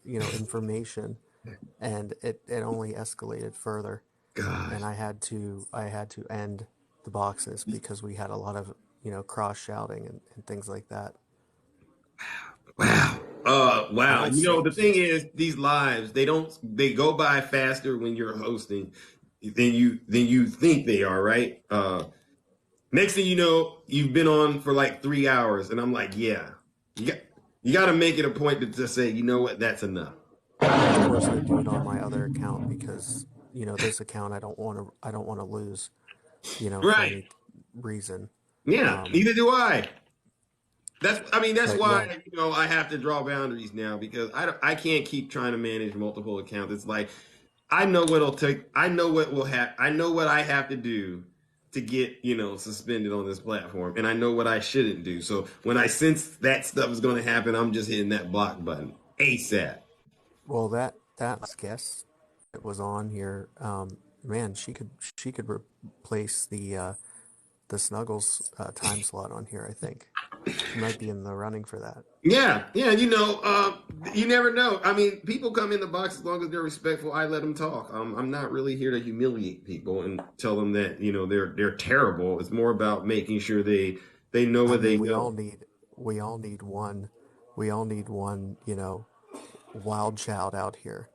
information, and it only escalated further. God. And I had to end the boxes because we had a lot of cross shouting and things like that. Wow. Wow. The thing is, these lives, they go by faster when you're hosting than you think they are, right? Next thing you know, you've been on for like 3 hours, and I'm like, yeah, you got to make it a point to just say, you know what, that's enough. Of course, I do it on my other account because this account I don't want to lose, for any reason. Yeah, neither do I. That's why I have to draw boundaries now because I can't keep trying to manage multiple accounts. It's like I know what it'll take. I know what will happen. I know what I have to do to get suspended on this platform, and I know what I shouldn't do. So when I sense that stuff is going to happen, I'm just hitting that block button ASAP. Well, that guest that was on here, man, she could replace the Snuggles time slot on here. I think she might be in the running for that. Yeah, you never know. I mean, people come in the box as long as they're respectful. I let them talk. I'm not really here to humiliate people and tell them that they're terrible. It's more about making sure they They know where they we go. all need one, you know, wild child out here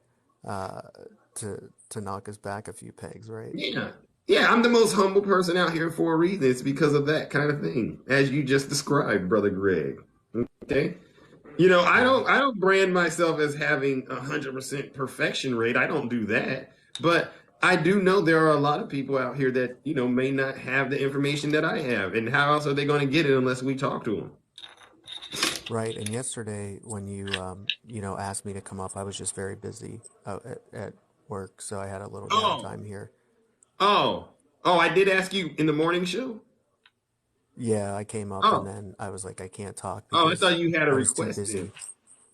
to knock us back a few pegs, right? Yeah. Yeah, I'm the most humble person out here for a reason. It's because of that kind of thing, as you just described, Brother Greg. Okay? You know, I don't brand myself as having 100% perfection rate. I don't do that. But I do know there are a lot of people out here that, you know, may not have the information that I have. And how else are they going to get it unless we talk to them? Right. And yesterday when you you know, asked me to come up, I was just very busy at work, so I had a little Oh, downtime here. oh, I did ask you in the morning show? Yeah, I came up and Oh, then I was like, I can't talk I because thought you had a I was too request busy. in.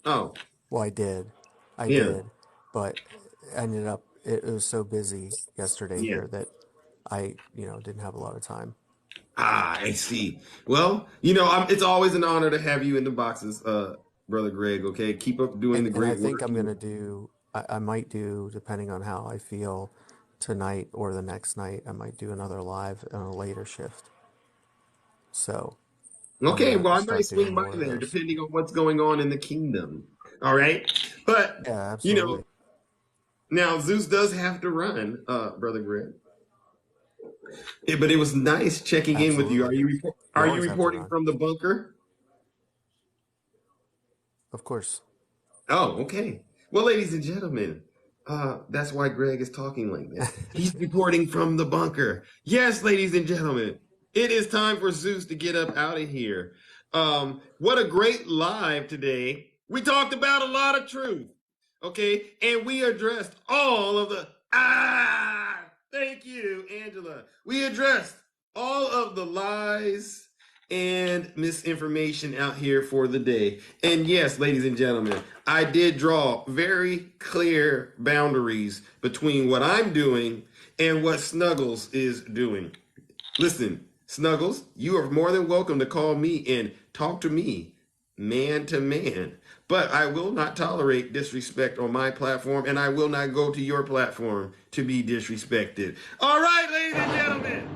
Oh, Well, I yeah, did, but ended up it was so busy yesterday yeah. here that I, you know, didn't have a lot of time. Ah, I see. Well, you know, it's always an honor to have you in the boxes, Brother Greg. Okay, keep up doing the And I great think work. I'm gonna do I might do, depending on how I feel tonight or the next night, I might do another live on a later shift. So I'm Okay, gonna well, I might start doing swing by more of there, those. depending on what's going on in the kingdom. All right, but Yeah, you know, absolutely. now Zeus does have to run, Brother Greg. Yeah, but it was nice checking in with you. Absolutely. You Are you always have to reporting run. from the bunker? Of course. Oh, okay. Well, ladies and gentlemen, that's why Greg is talking like that. He's reporting from the bunker. Yes, ladies and gentlemen, it is time for Zeus to get up out of here. What a great live today. We talked about a lot of truth, okay? And we addressed all of the, thank you, Angela. We addressed all of the lies and misinformation out here for the day. And yes, ladies and gentlemen, I did draw very clear boundaries between what I'm doing and what Snuggles is doing. Listen, Snuggles, you are more than welcome to call me and talk to me man to man. But I will not tolerate disrespect on my platform, and I will not go to your platform to be disrespected. All right, ladies and gentlemen.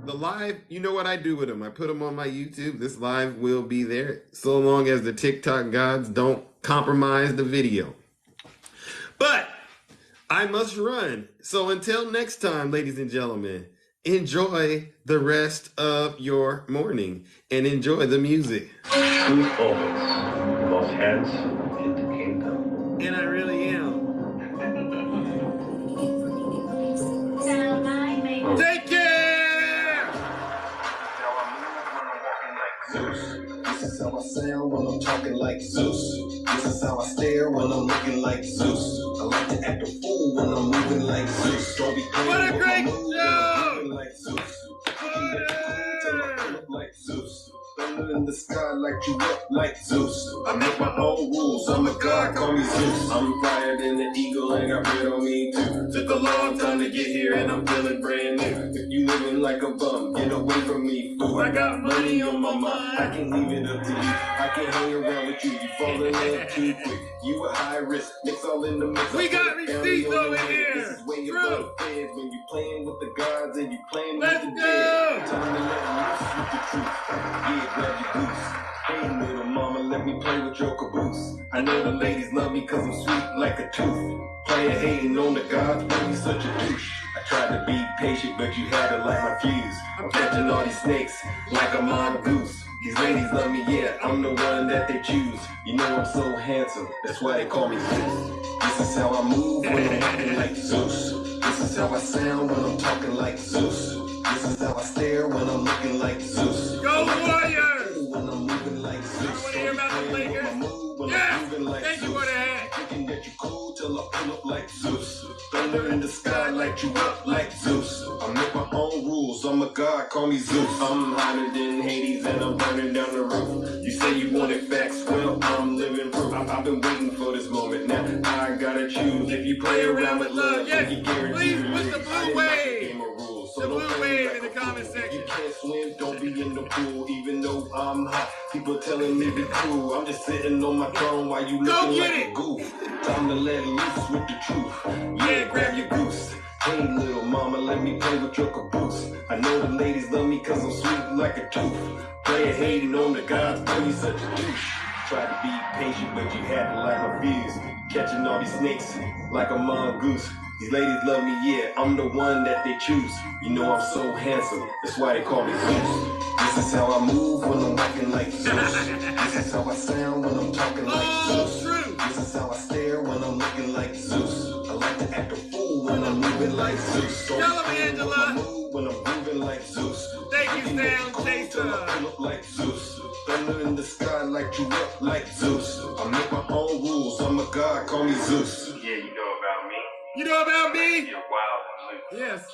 The live, you know what I do with them? I put them on my YouTube. This live will be there so long as the TikTok gods don't compromise the video. But I must run. So until next time, ladies and gentlemen, enjoy the rest of your morning and enjoy the music. Truth always, the most handsome in the kingdom. And I really am. Take care! This is how I sound when I'm talking like Zeus. This is how I stare when I'm looking like Zeus. I like to act a fool when I'm moving like Zeus. Don't be playing What a with great my mood when show! I'm moving like Zeus. Like Zeus. Thunder in the sky, light you up like Zeus. I make my own rules, I'm a god, call me Zeus. I'm flyer than the eagle and got red on me too. Took a long time to get here and I'm feeling brand new. If you living like a bum, get away from me, fool. I got money on my mind, I can leave it up to you. I can hang around with you, you fall in love too quick. You a high risk, mix all in the mix. We got receipts over here. This is way True. above the feds when you playing with the gods and you playing Let's with the go. dead. Time to let loose with the truth. Yeah, grab your goose. Hey, little mama, let me play with your caboose. I know the ladies love me cause I'm sweet like a tooth. Playing hating on the gods, but you such a douche. I tried to be patient, but you had to light my fuse. I'm catching all these snakes like a mongoose. These ladies love me, yeah, I'm the one that they choose. You know I'm so handsome, that's why they call me Zeus. This is how I move when I'm walking like Zeus. This is how I sound when I'm talking like Zeus. This is how I stare when I'm looking like Zeus. Go Warriors! When I'm moving like Zeus. You want to hear about the Lakers? Yeah! Thank you for that. Thinking that you cool till I pull up like Zeus. Thunder in the sky, light you up like Zeus. I make my own rules, I'm a god, call me Zeus. I'm hotter than Hades and I'm burning down the roof. You say you wanted facts, well, I'm living proof. I've been waiting for this moment, now I gotta choose. If you play around with love, yes, you guarantee please you put the lose. blue wave. The blue don't wave play in the like a comment fool. section. You can't swim, don't be in the pool, even though I'm hot. People telling me be cool. I'm just sitting on my throne while you Go looking get like it. a goof. Time to let loose with the truth. Yeah, grab your goose. Hey little mama, let me play with your caboose. I know the ladies love me cause I'm sweet like a tooth. Player hating on the gods, boy, you such a douche. Tried to be patient, but you had to light my fuse. Catching all these snakes like a mongoose. These ladies love me, yeah, I'm the one that they choose. You know I'm so handsome, that's why they call me Zeus. This is how I move when I'm walking like Zeus. This is how I sound when I'm talking like Zeus. This is how I stare when I'm looking like Zeus. I like to act a fool when I'm moving like Zeus. So Tell him, Angela. when I'm moving like Zeus. Thank you, Sound Chaser. Pull up like Zeus. Thunder in the sky, light you up like Zeus. I make my own rules, I'm a god, call me Zeus. Yeah, you know about me. You know about me? You're wild and loose. Yes.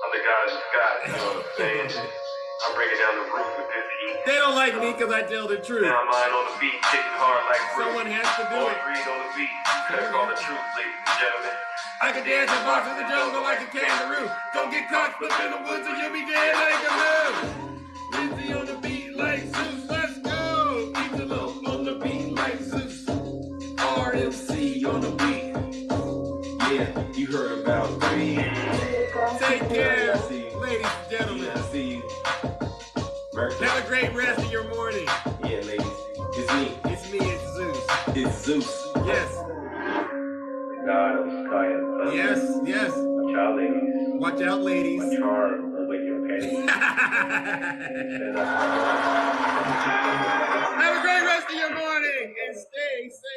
I'm the god of the sky, you know what I'm saying? I'm breaking down the roof with this heat. They don't like me because I tell the truth. Now I'm lying on the beat, kicking hard like Bruce. Someone has to do it. Read on the beat. That's all the truth, ladies and gentlemen. I can dance and box in the jungle like a kangaroo. Don't get caught flipping in the woods or you'll be dead like a moon. Lindsay on the beat like Zeus. Let's go. Angelo on the beat like Zeus. RMC on the beat. Yeah, you heard about me. Take care, I see you. ladies and gentlemen. I see you. Mercury. Have a great rest of your morning. Yeah, ladies. It's me. It's me, it's Zeus. It's Zeus. Yes, God of the sky and thunder. yes, yes. Watch out, ladies. Watch out, ladies. My charm will wake your panties. Have a great rest of your morning and stay safe.